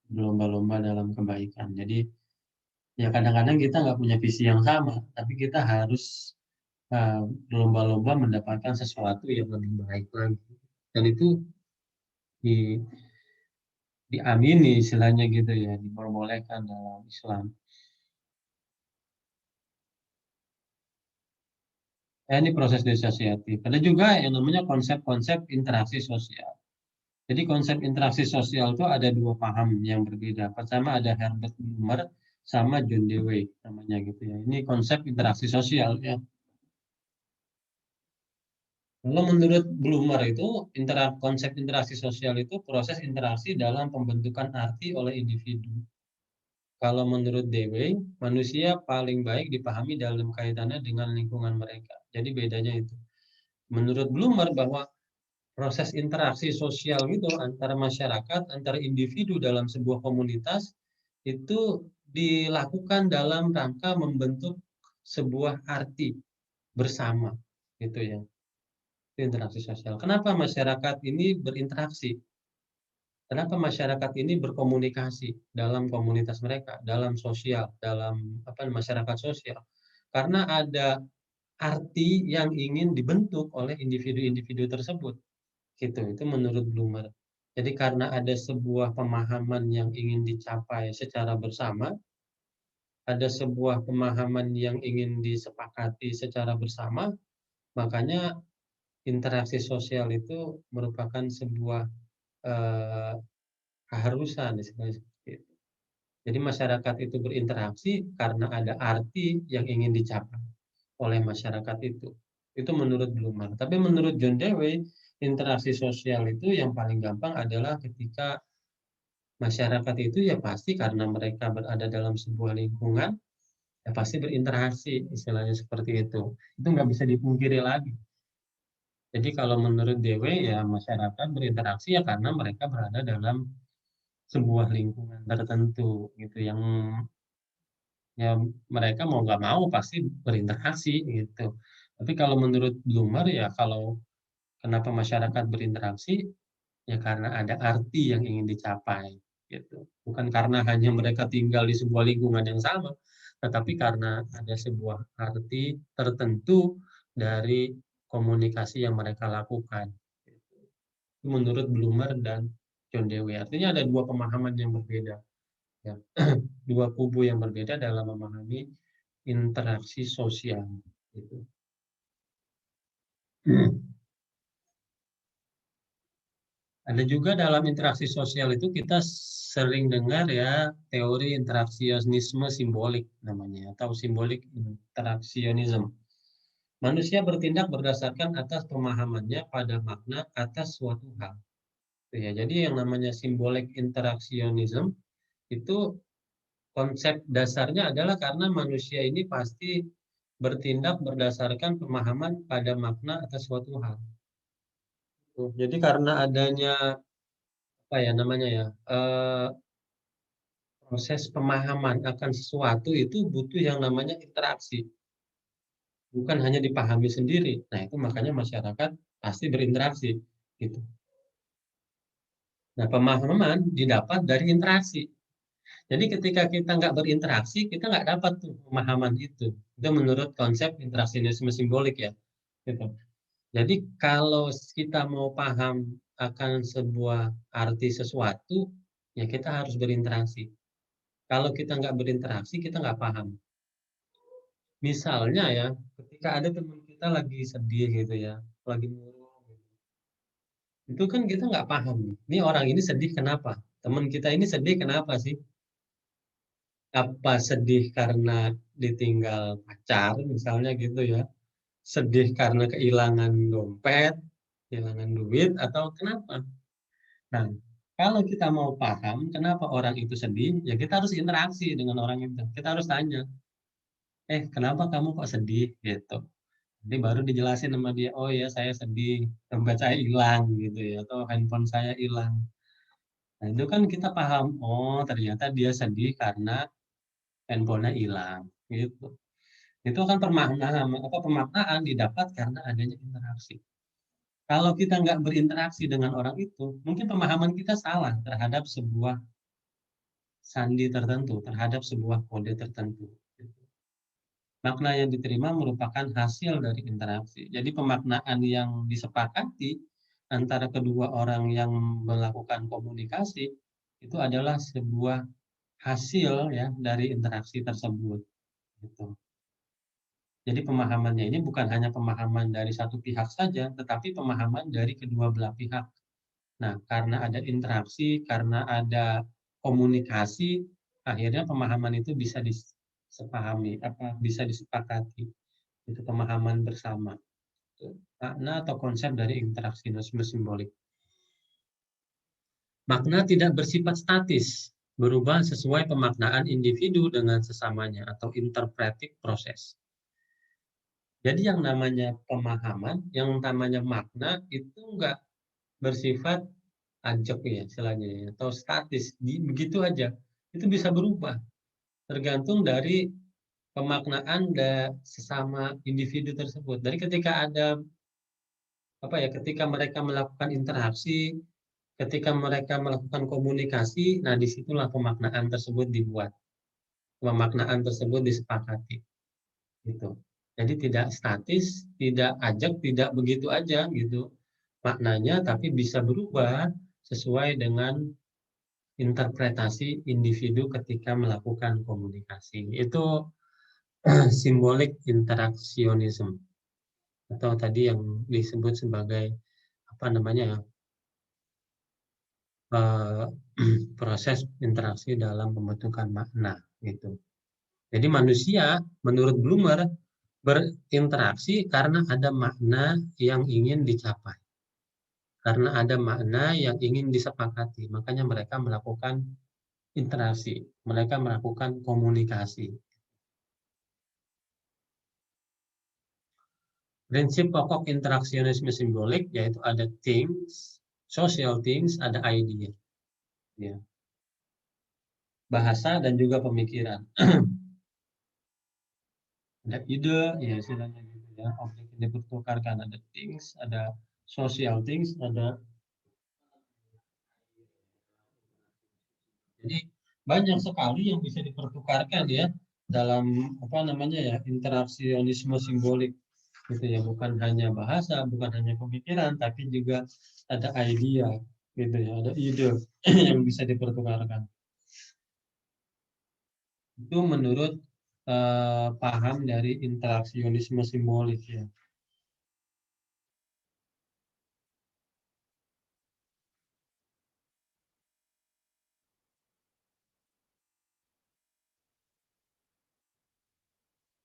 Berlomba-lomba dalam kebaikan. Jadi ya kadang-kadang kita nggak punya visi yang sama, tapi kita harus berlomba-lomba mendapatkan sesuatu yang lebih baik lagi. Dan itu di, diamini istilahnya gitu ya, diperbolehkan dalam Islam. Ini proses disosiatif. Ada juga yang namanya konsep-konsep interaksi sosial. Jadi konsep interaksi sosial itu ada dua paham yang berbeda. Pertama ada Herbert Blumer sama John Dewey namanya gitu ya. Ini konsep interaksi sosial ya. Kalau menurut Blumer itu konsep interaksi sosial itu proses interaksi dalam pembentukan arti oleh individu. Kalau menurut Dewey, manusia paling baik dipahami dalam kaitannya dengan lingkungan mereka. Jadi bedanya itu. Menurut Blumer bahwa proses interaksi sosial gitu antara masyarakat, antara individu dalam sebuah komunitas itu dilakukan dalam rangka membentuk sebuah arti bersama gitu ya. Itu interaksi sosial. Kenapa masyarakat ini berinteraksi? Kenapa masyarakat ini berkomunikasi dalam komunitas mereka, dalam sosial, dalam masyarakat sosial? Karena ada arti yang ingin dibentuk oleh individu-individu tersebut. Gitu, itu menurut Bloomer. Jadi karena ada sebuah pemahaman yang ingin dicapai secara bersama, ada sebuah pemahaman yang ingin disepakati secara bersama, makanya interaksi sosial itu merupakan sebuah eh, keharusan istilahnya seperti itu. Jadi masyarakat itu berinteraksi karena ada arti yang ingin dicapai oleh masyarakat itu. Itu menurut Bloomer. Tapi menurut John Dewey, interaksi sosial itu yang paling gampang adalah ketika masyarakat itu ya pasti karena mereka berada dalam sebuah lingkungan, ya pasti berinteraksi, istilahnya seperti itu. Itu nggak bisa dipungkiri lagi. Jadi kalau menurut Dewey ya masyarakat berinteraksi ya karena mereka berada dalam sebuah lingkungan tertentu gitu yang ya mereka mau nggak mau pasti berinteraksi gitu. Tapi kalau menurut Bloomer ya kalau kenapa masyarakat berinteraksi ya karena ada arti yang ingin dicapai gitu. Bukan karena hanya mereka tinggal di sebuah lingkungan yang sama, tetapi karena ada sebuah arti tertentu dari komunikasi yang mereka lakukan. Menurut Bloomer dan John Dewey. Artinya ada dua pemahaman yang berbeda. Ya. Dua kubu yang berbeda dalam memahami interaksi sosial. Gitu. Ada juga dalam interaksi sosial itu kita sering dengar ya teori interaksionisme simbolik namanya atau simbolik interaksionisme. Manusia bertindak berdasarkan atas pemahamannya pada makna atas suatu hal. Ya, jadi yang namanya simbolik interaksionisme itu konsep dasarnya adalah karena manusia ini pasti bertindak berdasarkan pemahaman pada makna atas suatu hal. Jadi karena adanya proses pemahaman akan sesuatu itu butuh yang namanya interaksi, bukan hanya dipahami sendiri. Nah itu makanya masyarakat pasti berinteraksi, gitu. Nah pemahaman didapat dari interaksi. Jadi ketika kita nggak berinteraksi, kita nggak dapat tuh pemahaman itu. Itu menurut konsep interaksionisme simbolik ya. Gitu. Jadi kalau kita mau paham akan sebuah arti sesuatu, ya kita harus berinteraksi. Kalau kita nggak berinteraksi, kita nggak paham. Misalnya ya, ketika ada teman kita lagi sedih gitu ya, lagi murung, itu kan kita nggak paham. Ini orang ini sedih kenapa? Teman kita ini sedih kenapa sih? Apa sedih karena ditinggal pacar misalnya gitu ya? Sedih karena kehilangan dompet, kehilangan duit, atau kenapa? Nah, kalau kita mau paham kenapa orang itu sedih, ya kita harus interaksi dengan orang itu. Kita harus tanya, kenapa kamu kok sedih? Gitu. Jadi baru dijelasin sama dia, oh ya saya sedih, dompet saya hilang gitu ya, atau handphone saya hilang. Nah itu kan kita paham, oh ternyata dia sedih karena handphonenya hilang, gitu. Itu kan pemaknaan didapat karena adanya interaksi. Kalau kita nggak berinteraksi dengan orang itu, mungkin pemahaman kita salah terhadap sebuah sandi tertentu, terhadap sebuah kode tertentu. Makna yang diterima merupakan hasil dari interaksi. Jadi pemaknaan yang disepakati antara kedua orang yang melakukan komunikasi itu adalah sebuah hasil ya dari interaksi tersebut. Gitu. Jadi pemahamannya ini bukan hanya pemahaman dari satu pihak saja, tetapi pemahaman dari kedua belah pihak. Nah, karena ada interaksi, karena ada komunikasi, akhirnya pemahaman itu bisa disepahami, bisa disepakati. Itu pemahaman bersama. Makna atau konsep dari interaksionisme simbolik. Makna tidak bersifat statis, berubah sesuai pemaknaan individu dengan sesamanya atau interpretive proses. Jadi yang namanya pemahaman, yang namanya makna itu enggak bersifat ajak ya istilahnya ya, atau statis, begitu aja. Itu bisa berubah, tergantung dari pemaknaan sesama individu tersebut. Dari ketika ada ketika mereka melakukan interaksi, ketika mereka melakukan komunikasi, nah disitulah pemaknaan tersebut dibuat, pemaknaan tersebut disepakati, gitu. Jadi tidak statis, tidak ajak, tidak begitu aja gitu maknanya, tapi bisa berubah sesuai dengan interpretasi individu ketika melakukan komunikasi. Itu simbolik interaksionisme atau tadi yang disebut sebagai proses interaksi dalam pembentukan makna gitu. Jadi manusia menurut Blumer berinteraksi karena ada makna yang ingin dicapai. Karena ada makna yang ingin disepakati, makanya mereka melakukan interaksi, mereka melakukan komunikasi. Prinsip pokok interaksionisme simbolik yaitu ada things, social things, ada idea. Ya. Bahasa dan juga pemikiran. Ada ide, ya istilahnya gitu ya. Objek yang dipertukarkan, ada things, ada social things, ada. Jadi banyak sekali yang bisa dipertukarkan ya dalam interaksionisme simbolik gitu ya, bukan hanya bahasa, bukan hanya pemikiran, tapi juga ada idea gitu ya, ada ide yang bisa dipertukarkan. Itu menurut paham dari interaksionisme simbolik ya.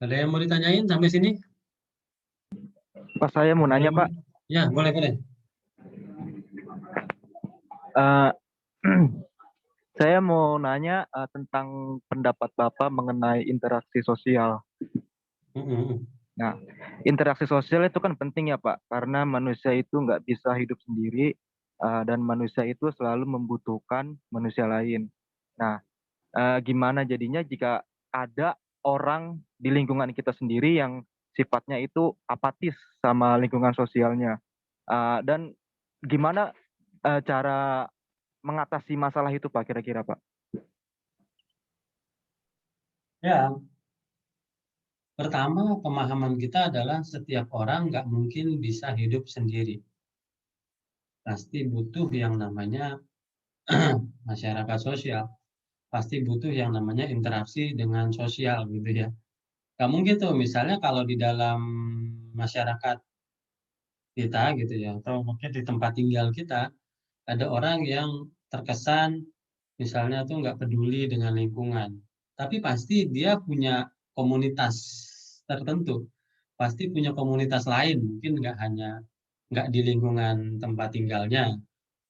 Ada yang mau ditanyain sampai sini? Pak, saya mau nanya, Pak. Ya, boleh. Saya mau nanya tentang pendapat Bapak mengenai interaksi sosial. Nah, interaksi sosial itu kan penting ya, Pak, karena manusia itu nggak bisa hidup sendiri dan manusia itu selalu membutuhkan manusia lain. Nah, gimana jadinya jika ada orang di lingkungan kita sendiri yang sifatnya itu apatis sama lingkungan sosialnya, dan gimana cara mengatasi masalah itu, Pak, kira-kira, Pak? Ya, pertama pemahaman kita adalah setiap orang nggak mungkin bisa hidup sendiri. Pasti butuh yang namanya masyarakat sosial. Pasti butuh yang namanya interaksi dengan sosial gitu ya. Nggak mungkin tuh misalnya kalau di dalam masyarakat kita gitu ya, atau mungkin di tempat tinggal kita, ada orang yang terkesan misalnya tuh nggak peduli dengan lingkungan. Tapi pasti dia punya komunitas tertentu. Pasti punya komunitas lain, mungkin nggak di lingkungan tempat tinggalnya.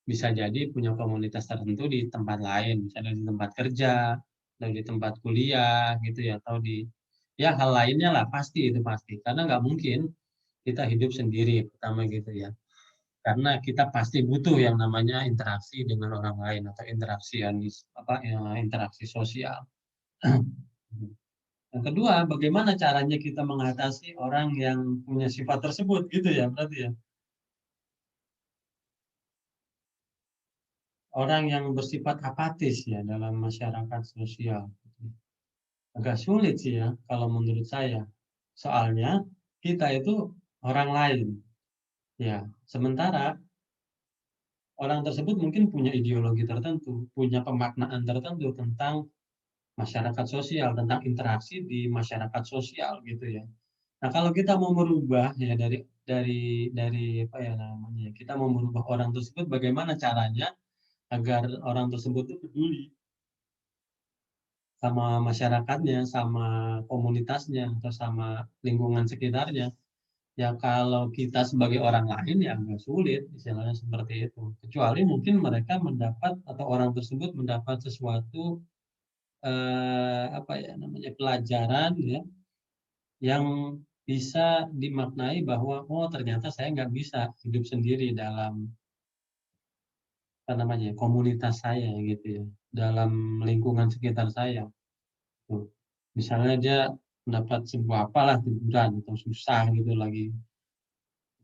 Bisa jadi punya komunitas tertentu di tempat lain, misalnya di tempat kerja, atau di tempat kuliah gitu ya, atau di ya hal lainnya lah, pasti itu pasti. Karena nggak mungkin kita hidup sendiri, pertama gitu ya. Karena kita pasti butuh yang namanya interaksi dengan orang lain atau interaksi sosial. Yang kedua, bagaimana caranya kita mengatasi orang yang punya sifat tersebut gitu ya, berarti ya. Orang yang bersifat apatis ya dalam masyarakat sosial. Agak sulit sih ya kalau menurut saya. Soalnya kita itu orang lain. Ya, sementara orang tersebut mungkin punya ideologi tertentu, punya pemaknaan tertentu tentang masyarakat sosial, tentang interaksi di masyarakat sosial gitu ya. Nah, kalau kita mau merubah ya dari apa ya namanya? Kita mau merubah orang tersebut, bagaimana caranya agar orang tersebut itu peduli sama masyarakatnya, sama komunitasnya, atau sama lingkungan sekitarnya. Ya kalau kita sebagai orang lain ya agak sulit, istilahnya seperti itu. Kecuali mungkin mereka mendapat atau orang tersebut mendapat sesuatu pelajaran ya yang bisa dimaknai bahwa oh ternyata saya nggak bisa hidup sendiri dalam komunitas saya gitu ya, dalam lingkungan sekitar saya. Tuh. Misalnya dia mendapat sebuah apalah teguran atau susah gitu lagi.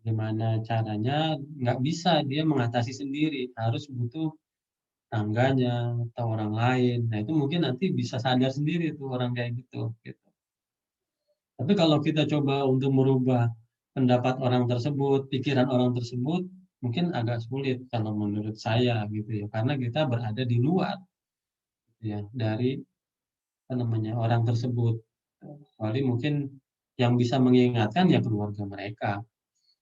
Gimana caranya, nggak bisa dia mengatasi sendiri, harus butuh tangganya atau orang lain. Nah itu mungkin nanti bisa sadar sendiri tuh orang kayak gitu. Tapi kalau kita coba untuk merubah pendapat orang tersebut, pikiran orang tersebut, mungkin agak sulit kalau menurut saya gitu ya, karena kita berada di luar ya dari orang tersebut. Kecuali mungkin yang bisa mengingatkan ya keluarga mereka,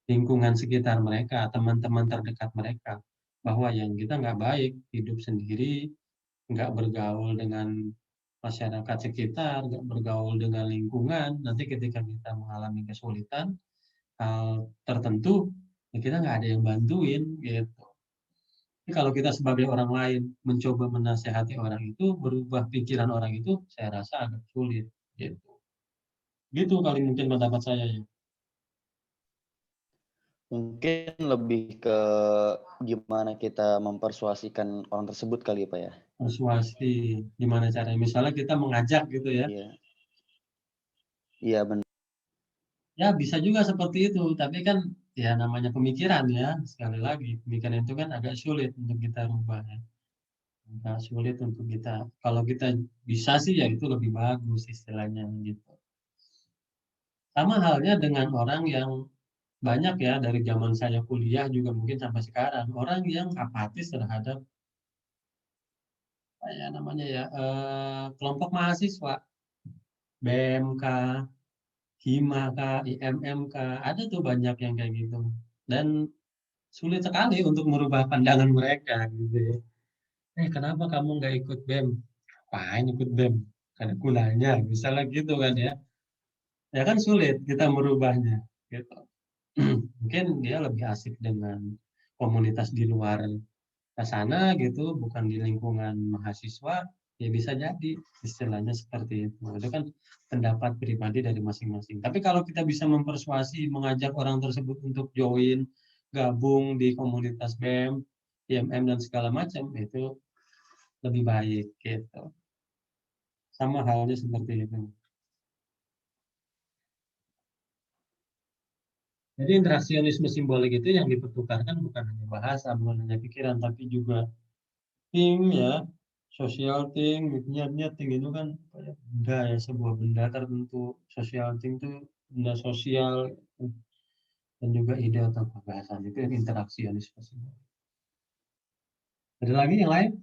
lingkungan sekitar mereka, teman-teman terdekat mereka, bahwa yang kita nggak baik hidup sendiri, nggak bergaul dengan masyarakat sekitar, nggak bergaul dengan lingkungan. Nanti ketika kita mengalami kesulitan hal tertentu, ya kita nggak ada yang bantuin gitu. Tapi kalau kita sebagai orang lain mencoba menasehati orang itu, berubah pikiran orang itu, saya rasa agak sulit gitu. Gitu kali mungkin pendapat saya ya. Mungkin lebih ke gimana kita mempersuasikan orang tersebut kali ya Pak ya? Persuasi, gimana caranya? Misalnya kita mengajak gitu ya. Iya. Iya benar. Ya bisa juga seperti itu, tapi kan ya namanya pemikiran ya. Sekali lagi, pemikiran itu kan agak sulit untuk kita rubah ya. Agak sulit untuk kita, kalau kita bisa sih ya itu lebih bagus istilahnya gitu. Sama halnya dengan orang yang banyak ya dari zaman saya kuliah juga mungkin sampai sekarang, orang yang apatis terhadap kelompok mahasiswa, BMK, Hima kah, IMM kah, ada tuh banyak yang kayak gitu. Dan sulit sekali untuk merubah pandangan mereka gitu ya. Kenapa kamu nggak ikut BEM? Ngapain ikut BEM? Ada gunanya, misalnya gitu kan ya. Ya kan sulit kita merubahnya gitu. Mungkin dia lebih asik dengan komunitas di luar sana gitu, bukan di lingkungan mahasiswa, ya bisa jadi istilahnya seperti itu. Itu kan pendapat pribadi dari masing-masing. Tapi kalau kita bisa mempersuasi, mengajak orang tersebut untuk join, gabung di komunitas BEM, IMM dan segala macam, itu lebih baik gitu. Sama halnya seperti itu. Jadi interaksionisme simbolik itu yang dipertukarkan bukan hanya bahasa, bukan hanya pikiran, tapi juga thing ya, social thing, niat thing itu kan benda ya, sebuah benda tertentu. Social thing itu benda sosial dan juga ide atau gagasan itu yang interaksionisme simbolik. Ada lagi yang lain?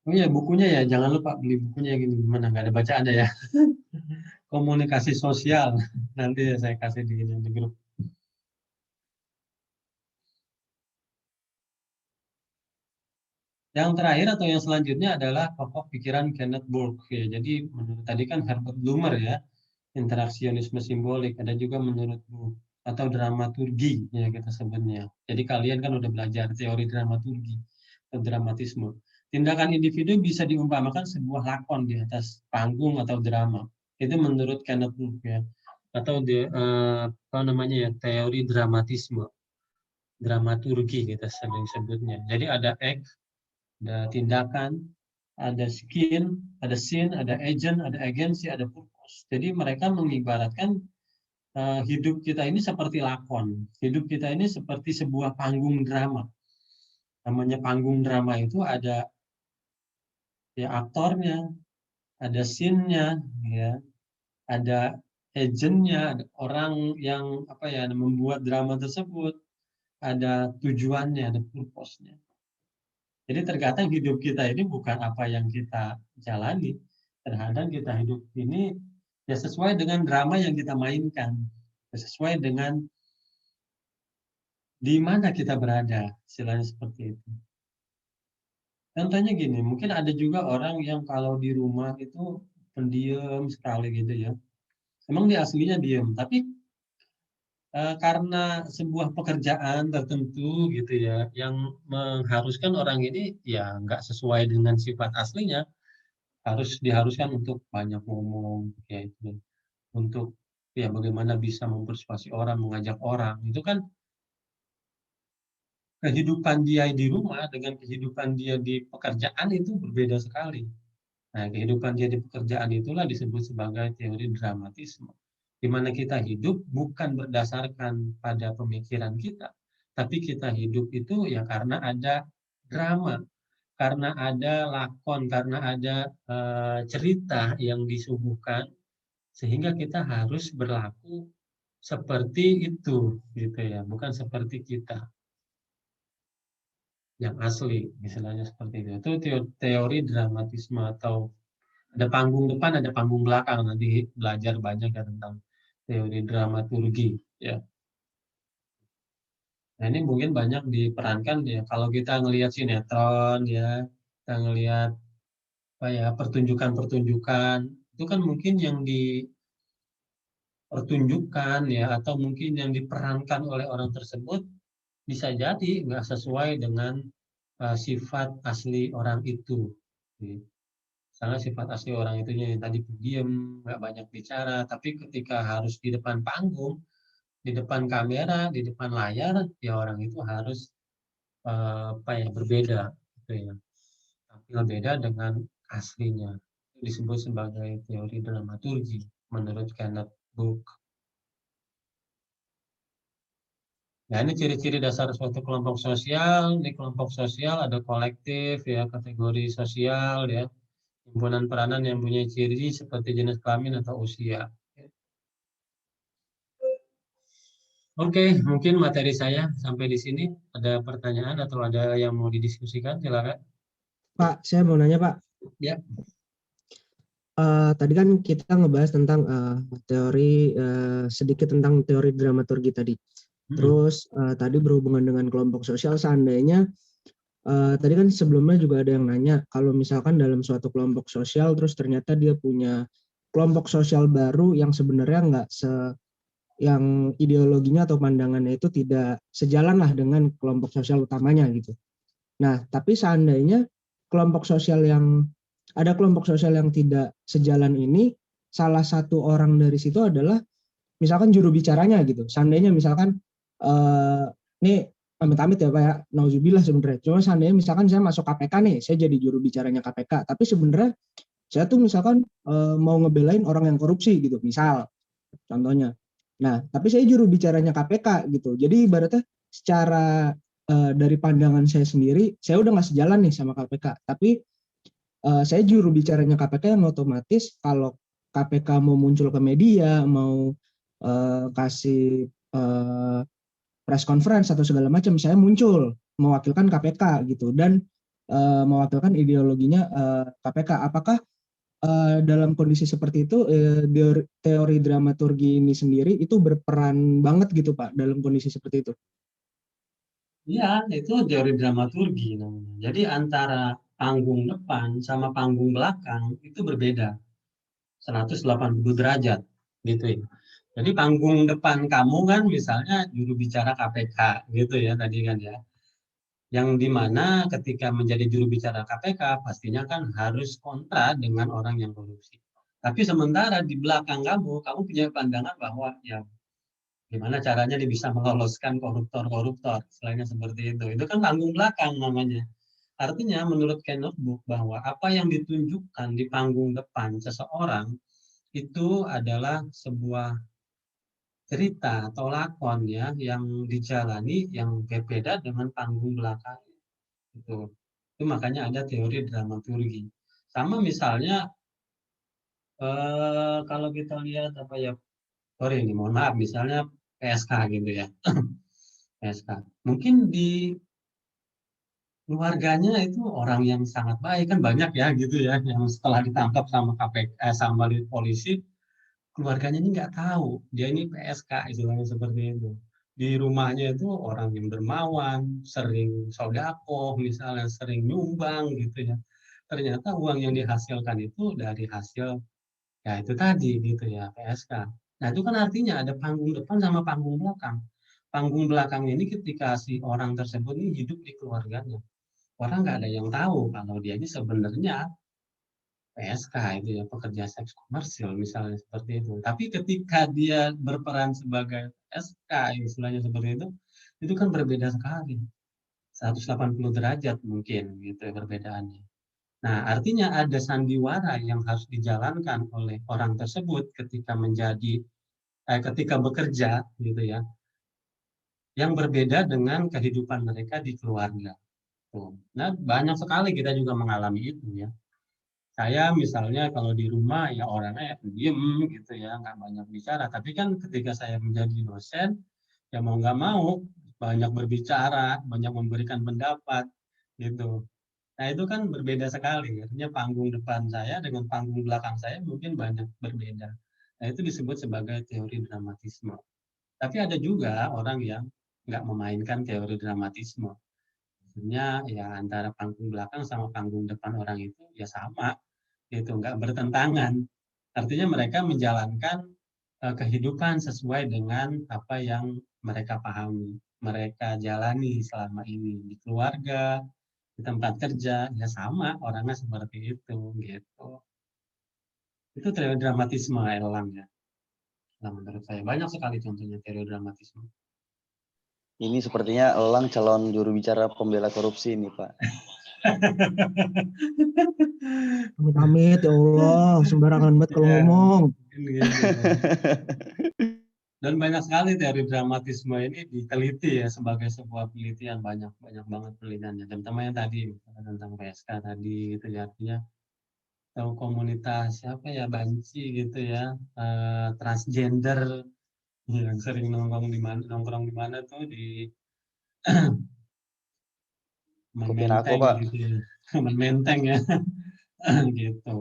Oh iya bukunya ya, jangan lupa beli bukunya gini gimana, nggak ada bacaannya ya. Komunikasi sosial, nanti ya saya kasih di grup. Yang terakhir atau yang selanjutnya adalah pokok pikiran Kenneth Burke. Ya, jadi menurut tadi kan Herbert Blumer ya, interaksionisme simbolik. Ada juga menurut Burke atau dramaturgi ya kita sebutnya. Jadi kalian kan udah belajar teori dramaturgi atau dramatisme. Tindakan individu bisa diumpamakan sebuah lakon di atas panggung atau drama. Itu menurut Kenneth Burke ya. Atau teori dramatisme, dramaturgi kita sering sebutnya. Jadi ada act, ada tindakan, ada skin, ada scene, ada agent, ada agency, ada purpose. Jadi mereka mengibaratkan hidup kita ini seperti lakon. Hidup kita ini seperti sebuah panggung drama. Namanya panggung drama itu ada ya aktornya, ada scene-nya, ya, ada agentnya, ada orang yang membuat drama tersebut, ada tujuannya, ada purpose-nya. Jadi terkadang hidup kita ini bukan apa yang kita jalani. Terkadang kita hidup ini ya sesuai dengan drama yang kita mainkan. Sesuai dengan di mana kita berada. Istilahnya seperti itu. Contohnya gini, mungkin ada juga orang yang kalau di rumah itu pendiam sekali gitu ya. Emang dia aslinya diam, tapi karena sebuah pekerjaan tertentu gitu ya, yang mengharuskan orang ini ya nggak sesuai dengan sifat aslinya, harus diharuskan untuk banyak ngomong, ya itu, untuk ya bagaimana bisa mempersuasi orang, mengajak orang, itu kan kehidupan dia di rumah dengan kehidupan dia di pekerjaan itu berbeda sekali. Nah, kehidupan dia di pekerjaan itulah disebut sebagai teori dramatisme, di mana kita hidup bukan berdasarkan pada pemikiran kita, tapi kita hidup itu ya karena ada drama, karena ada lakon, karena ada cerita yang disuguhkan, sehingga kita harus berlaku seperti itu, gitu ya, bukan seperti kita yang asli, misalnya seperti itu. Itu teori dramatisme atau ada panggung depan, ada panggung belakang. Nanti belajar banyak ya tentang teori dramaturgi. Ya. Nah ini mungkin banyak diperankan ya. Kalau kita ngelihat sinetron ya, kita ngelihat apa ya pertunjukan-pertunjukan, itu kan mungkin yang dipertunjukkan ya, atau mungkin yang diperankan oleh orang tersebut bisa jadi nggak sesuai dengan sifat asli orang itu. Misalnya sifat asli orang itu yang tadi pendiam, nggak banyak bicara, tapi ketika harus di depan panggung, di depan kamera, di depan layar, ya orang itu harus apa ya berbeda, gitu ya, tampil beda dengan aslinya. Itu disebut sebagai teori dramaturgi menurut Kenneth Book. Nah ini ciri-ciri dasar suatu kelompok sosial. Di kelompok sosial ada kolektif ya, kategori sosial ya, himpunan peranan yang punya ciri seperti jenis kelamin atau usia. Oke, mungkin materi saya sampai di sini. Ada pertanyaan atau ada yang mau didiskusikan? Silakan. Pak, saya mau nanya Pak. Ya. Tadi kan kita ngebahas tentang teori sedikit tentang teori dramaturgi tadi. Terus tadi berhubungan dengan kelompok sosial. Seandainya tadi kan sebelumnya juga ada yang nanya kalau misalkan dalam suatu kelompok sosial terus ternyata dia punya kelompok sosial baru yang sebenarnya nggak yang ideologinya atau pandangannya itu tidak sejalan lah dengan kelompok sosial utamanya gitu. Nah, tapi seandainya kelompok sosial yang tidak sejalan ini, salah satu orang dari situ adalah misalkan juru bicaranya gitu. Seandainya misalkan ini amit-amit ya Pak ya, nauzubillah sebenarnya. Cuma seandainya misalkan saya masuk KPK nih, saya jadi juru bicaranya KPK, tapi sebenarnya saya tuh misalkan mau ngebelain orang yang korupsi gitu, misal contohnya. Nah, tapi saya juru bicaranya KPK gitu. Jadi ibaratnya secara dari pandangan saya sendiri, saya udah nggak sejalan nih sama KPK. Tapi saya juru bicaranya KPK yang otomatis kalau KPK mau muncul ke media, mau kasih press conference atau segala macam, saya muncul mewakilkan KPK gitu dan mewakilkan ideologinya KPK. Apakah dalam kondisi seperti itu teori dramaturgi ini sendiri itu berperan banget gitu Pak dalam kondisi seperti itu? Iya, itu teori dramaturgi namanya. Jadi antara panggung depan sama panggung belakang itu berbeda 180 derajat gitu ya. Jadi panggung depan kamu kan misalnya juru bicara KPK gitu ya tadi kan ya. Yang dimana ketika menjadi juru bicara KPK pastinya kan harus kontra dengan orang yang korupsi. Tapi sementara di belakang kamu punya pandangan bahwa ya gimana caranya dia bisa meloloskan koruptor-koruptor, selainnya seperti itu. Itu kan panggung belakang namanya. Artinya menurut Kenneth Book bahwa apa yang ditunjukkan di panggung depan seseorang itu adalah sebuah cerita atau lakon ya yang dijalani yang berbeda dengan panggung belakang. Itu makanya ada teori dramaturgi. Sama misalnya kalau kita lihat apa ya, sorry ini mohon maaf, misalnya PSK gitu ya. PSK. Mungkin di keluarganya itu orang yang sangat baik kan banyak ya gitu ya yang setelah ditangkap sama KPK sama polisi keluarganya ini nggak tahu dia ini PSK istilahnya seperti itu. Di rumahnya itu orang yang dermawan, sering sodako, misalnya sering nyumbang gitu ya. Ternyata uang yang dihasilkan itu dari hasil ya itu tadi gitu ya PSK. Nah itu kan artinya ada panggung depan sama panggung belakang. Panggung belakang ini ketika si orang tersebut ini hidup di keluarganya. Orang nggak ada yang tahu kalau dia ini sebenarnya PSK itu ya, pekerja seks komersil misalnya seperti itu. Tapi ketika dia berperan sebagai PSK istilahnya seperti itu kan berbeda sekali. 180 derajat mungkin gitu ya perbedaannya. Nah, artinya ada sandiwara yang harus dijalankan oleh orang tersebut ketika bekerja gitu ya, yang berbeda dengan kehidupan mereka di keluarga. Tuh. Nah, banyak sekali kita juga mengalami itu ya. Saya misalnya kalau di rumah ya orangnya diem gitu ya, nggak banyak bicara. Tapi kan ketika saya menjadi dosen, ya mau nggak mau banyak berbicara, banyak memberikan pendapat gitu. Nah itu kan berbeda sekali. Artinya panggung depan saya dengan panggung belakang saya mungkin banyak berbeda. Nah itu disebut sebagai teori dramatisme. Tapi ada juga orang yang nggak memainkan teori dramatisme. Maksudnya ya antara panggung belakang sama panggung depan orang itu ya sama, gitu, nggak bertentangan. Artinya mereka menjalankan kehidupan sesuai dengan apa yang mereka pahami, mereka jalani selama ini di keluarga, di tempat kerja, ya sama orangnya seperti itu, gitu. Itu teori dramatisme Erlang ya. Nah, menurut saya banyak sekali contohnya teori dramatisme. Ini sepertinya Elang calon juru bicara pembela korupsi nih, Pak. Amit-amit ya Allah, sembarangan banget kalau Ya, ngomong. gitu. Dan banyak sekali teori dramatisme ini diteliti ya sebagai sebuah penelitian, banyak banget penelitiannya. Terutama yang tadi tentang PSK tadi gitu ya, artinya tahu komunitas apa ya banci gitu ya, transgender yang sering nongkrong di mana tuh di Kupin aku, Menteng Pak. gitu ya. Menteng ya. Gitu.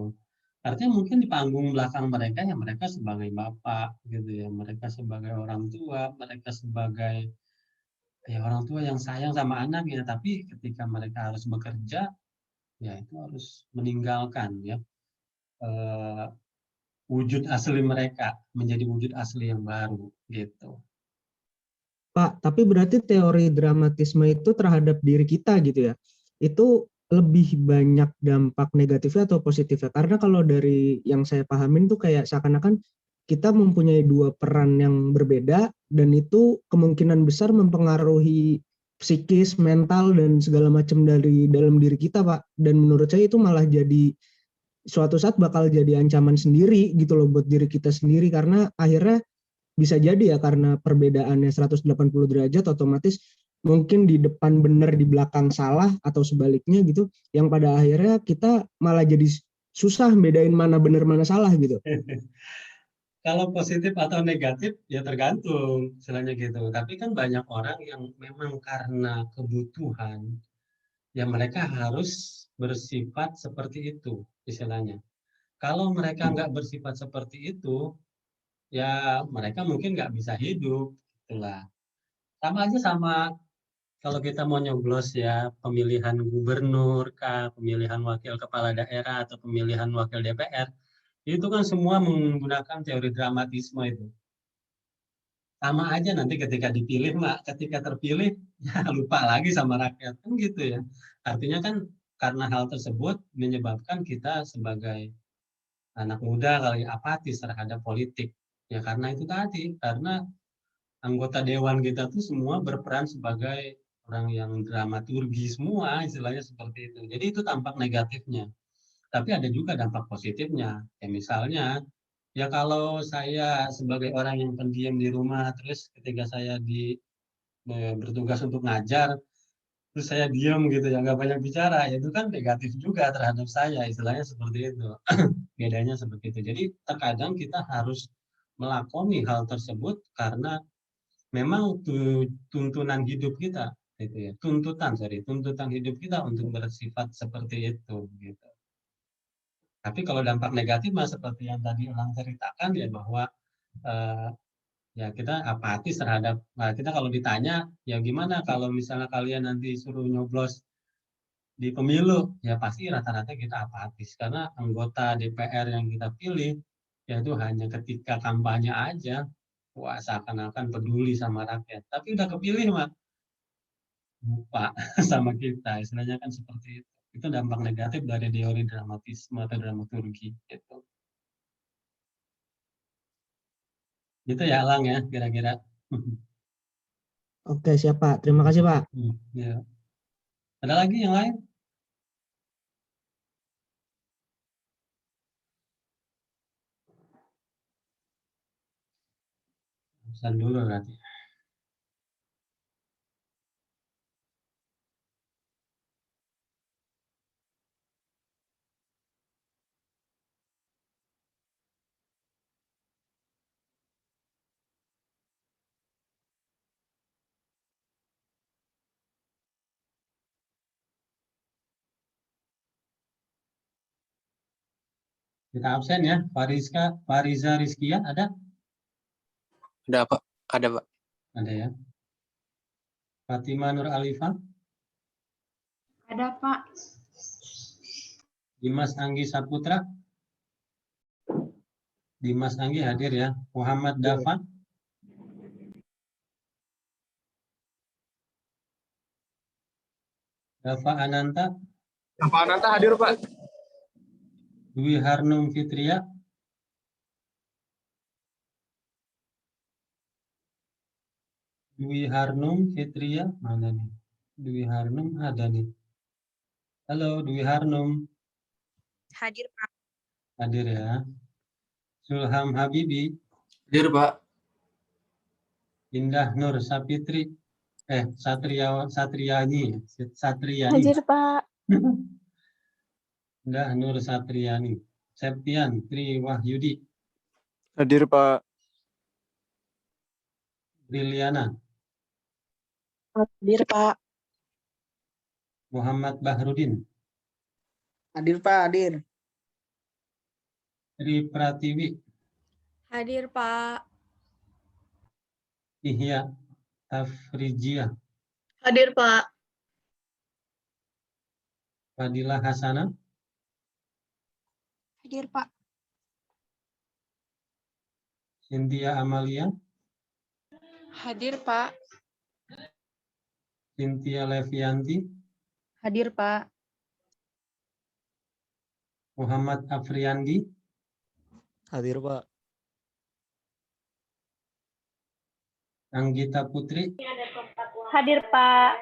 Artinya mungkin di panggung belakang mereka ya mereka sebagai bapak gitu ya, mereka sebagai orang tua, mereka sebagai ya orang tua yang sayang sama anaknya, tapi ketika mereka harus bekerja ya itu harus meninggalkan ya eh, wujud asli mereka menjadi wujud asli yang baru gitu. Pak, tapi berarti teori dramatisme itu terhadap diri kita gitu ya. Itu lebih banyak dampak negatifnya atau positifnya? Karena kalau dari yang saya pahamin tuh kayak seakan-akan kita mempunyai dua peran yang berbeda dan itu kemungkinan besar mempengaruhi psikis, mental dan segala macam dari dalam diri kita, Pak. Dan menurut saya itu malah jadi suatu saat bakal jadi ancaman sendiri gitu loh buat diri kita sendiri karena akhirnya bisa jadi ya karena perbedaannya 180 derajat otomatis mungkin di depan benar di belakang salah atau sebaliknya gitu yang pada akhirnya kita malah jadi susah bedain mana benar mana salah gitu. Kalau positif atau negatif ya tergantung istilahnya gitu. Tapi kan banyak orang yang memang karena kebutuhan ya mereka harus bersifat seperti itu istilahnya. Kalau mereka nggak bersifat seperti itu, ya mereka mungkin nggak bisa hidup, itulah. Sama aja sama kalau kita mau nyoblos ya pemilihan gubernur, pemilihan wakil kepala daerah atau pemilihan wakil DPR, itu kan semua menggunakan teori dramatisme itu. Sama aja nanti ketika dipilih, ketika terpilih ya lupa lagi sama rakyat kan gitu ya. Artinya kan karena hal tersebut menyebabkan kita sebagai anak muda kali apatis terhadap politik. Ya karena itu tadi, karena anggota dewan kita tuh semua berperan sebagai orang yang dramaturgi semua, istilahnya seperti itu. Jadi itu dampak negatifnya. Tapi ada juga dampak positifnya. Ya misalnya, ya kalau saya sebagai orang yang pendiam di rumah, terus ketika saya bertugas untuk ngajar, terus saya diam gitu ya, nggak banyak bicara, ya itu kan negatif juga terhadap saya, istilahnya seperti itu. Bedanya seperti itu. Jadi terkadang kita harus melakoni hal tersebut karena memang tuntunan hidup kita itu ya tuntutan hidup kita untuk bersifat seperti itu gitu. Tapi kalau dampak negatif seperti yang tadi Elang ceritakan ya bahwa eh, ya kita apatis terhadap kita kalau ditanya ya gimana kalau misalnya kalian nanti suruh nyoblos di pemilu ya pasti rata-rata kita apatis karena anggota DPR yang kita pilih ya itu hanya ketika kampanye aja wah seakan-akan peduli sama rakyat tapi udah kepilih lupa sama kita istilahnya kan seperti itu. Itu dampak negatif dari teori dramatisme atau dramaturgi. Gitu. Gitu ya, Lang ya, kira-kira. Oke, siap Pak. Terima kasih Pak. Ya. Ada lagi yang lain? Pesan dulu berarti. Kita absen ya, Fariza Rizkia ada? Ada Pak. Ada Pak. Ada ya. Fatima Nur Alifa, Ada, Pak. Dimas Anggi Saputra. Dimas Anggi hadir ya. Muhammad Dafa. Dafa Ananta. Pak Ananta hadir Pak. Dwi Harnum Fitria. Dwi Harnum Fitria mana nih? Dwi Harnum ada nih. Halo Dwi Harnum. Hadir, Pak. Hadir ya. Sulham Habibi. Hadir Pak. Indah Nur Sapitri. Satriani. Hadir, Pak. Indah Nur Satriani. Septian Tri Wahyudi. Hadir Pak. Briliana. Hadir, Pak. Muhammad Bahrudin. Hadir Pak, hadir. Tri Pratiwi. Hadir, Pak. Ihya Tafrijia. Hadir, Pak. Fadilah Hasanah. Hadir, Pak. Cynthia Amalia. Hadir, Pak. Cynthia Levianti. Hadir, Pak. Muhammad Afriandi. Hadir Pak. Anggita Putri. Hadir, Pak.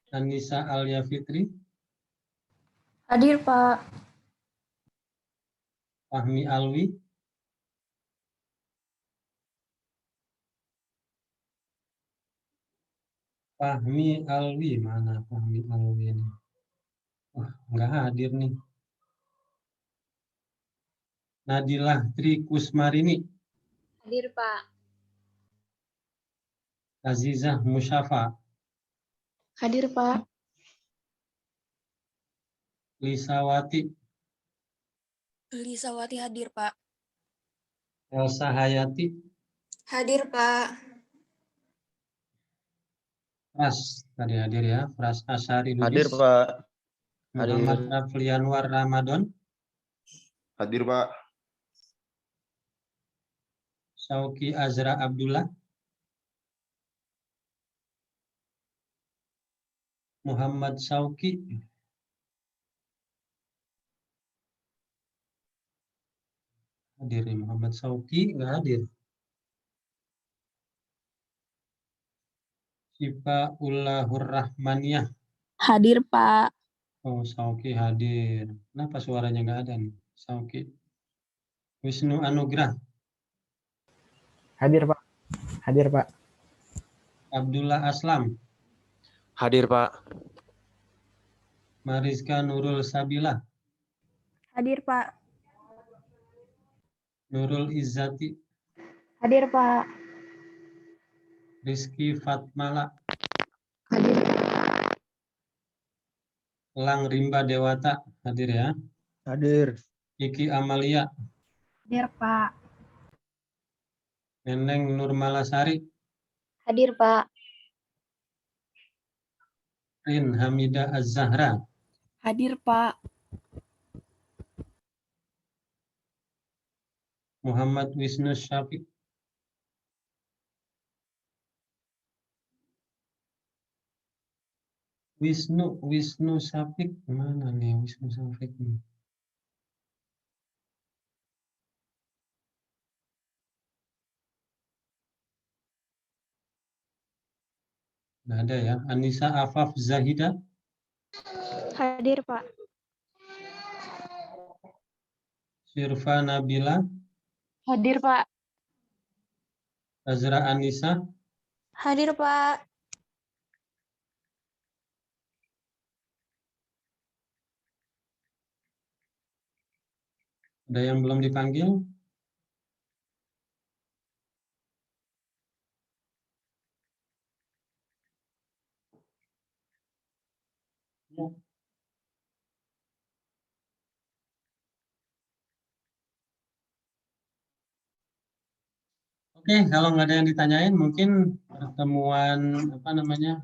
Anissa Alia Fitri. Hadir, Pak. Fahmi Alwi. Fahmi Alwi. Mana Fahmi Alwi ini? Wah, nggak hadir nih. Nadilah Tri Kusmarini. Hadir, Pak. Azizah Musyafa. Hadir, Pak. Lisawati. Lisawati hadir, Pak. Elsa Hayati. Hadir, Pak. Pras tadi hadir ya. Pras Asari Lubis. Hadir Pak. Muhammad Hadir. Raflianwar Ramadan. Hadir Pak. Sauki Azra Abdullah. Muhammad Sauki. Hadir ya, Muhammad Sauki nggak hadir. Syifa Ullahur Rahmaniyah. Hadir, Pak. Oh, Sauki hadir. Kenapa suaranya nggak ada nih? Sauki. Wisnu Anugrah. Hadir Pak. Hadir Pak. Abdullah Aslam. Hadir Pak. Mariska Nurul Sabila. Hadir, Pak. Nurul Izzati. Hadir, Pak. Rizky Fatmala. Hadir. Lang Rimba Dewata. Hadir ya. Hadir. Kiki Amalia. Hadir, Pak. Neneng Nurmalasari. Hadir, Pak. Rin Hamida Az-Zahra. Hadir, Pak. Muhammad Wisnu Syafiq. Wisnu Syafiq mana nih Wisnu Syafiq nih? Nggak ada ya. Anissa Afaf Zahida. Hadir, Pak. Sirfa Nabila. Hadir, Pak. Azra Anissa. Hadir, Pak. Ada yang belum dipanggil? Oke, kalau nggak ada yang ditanyain, mungkin pertemuan apa namanya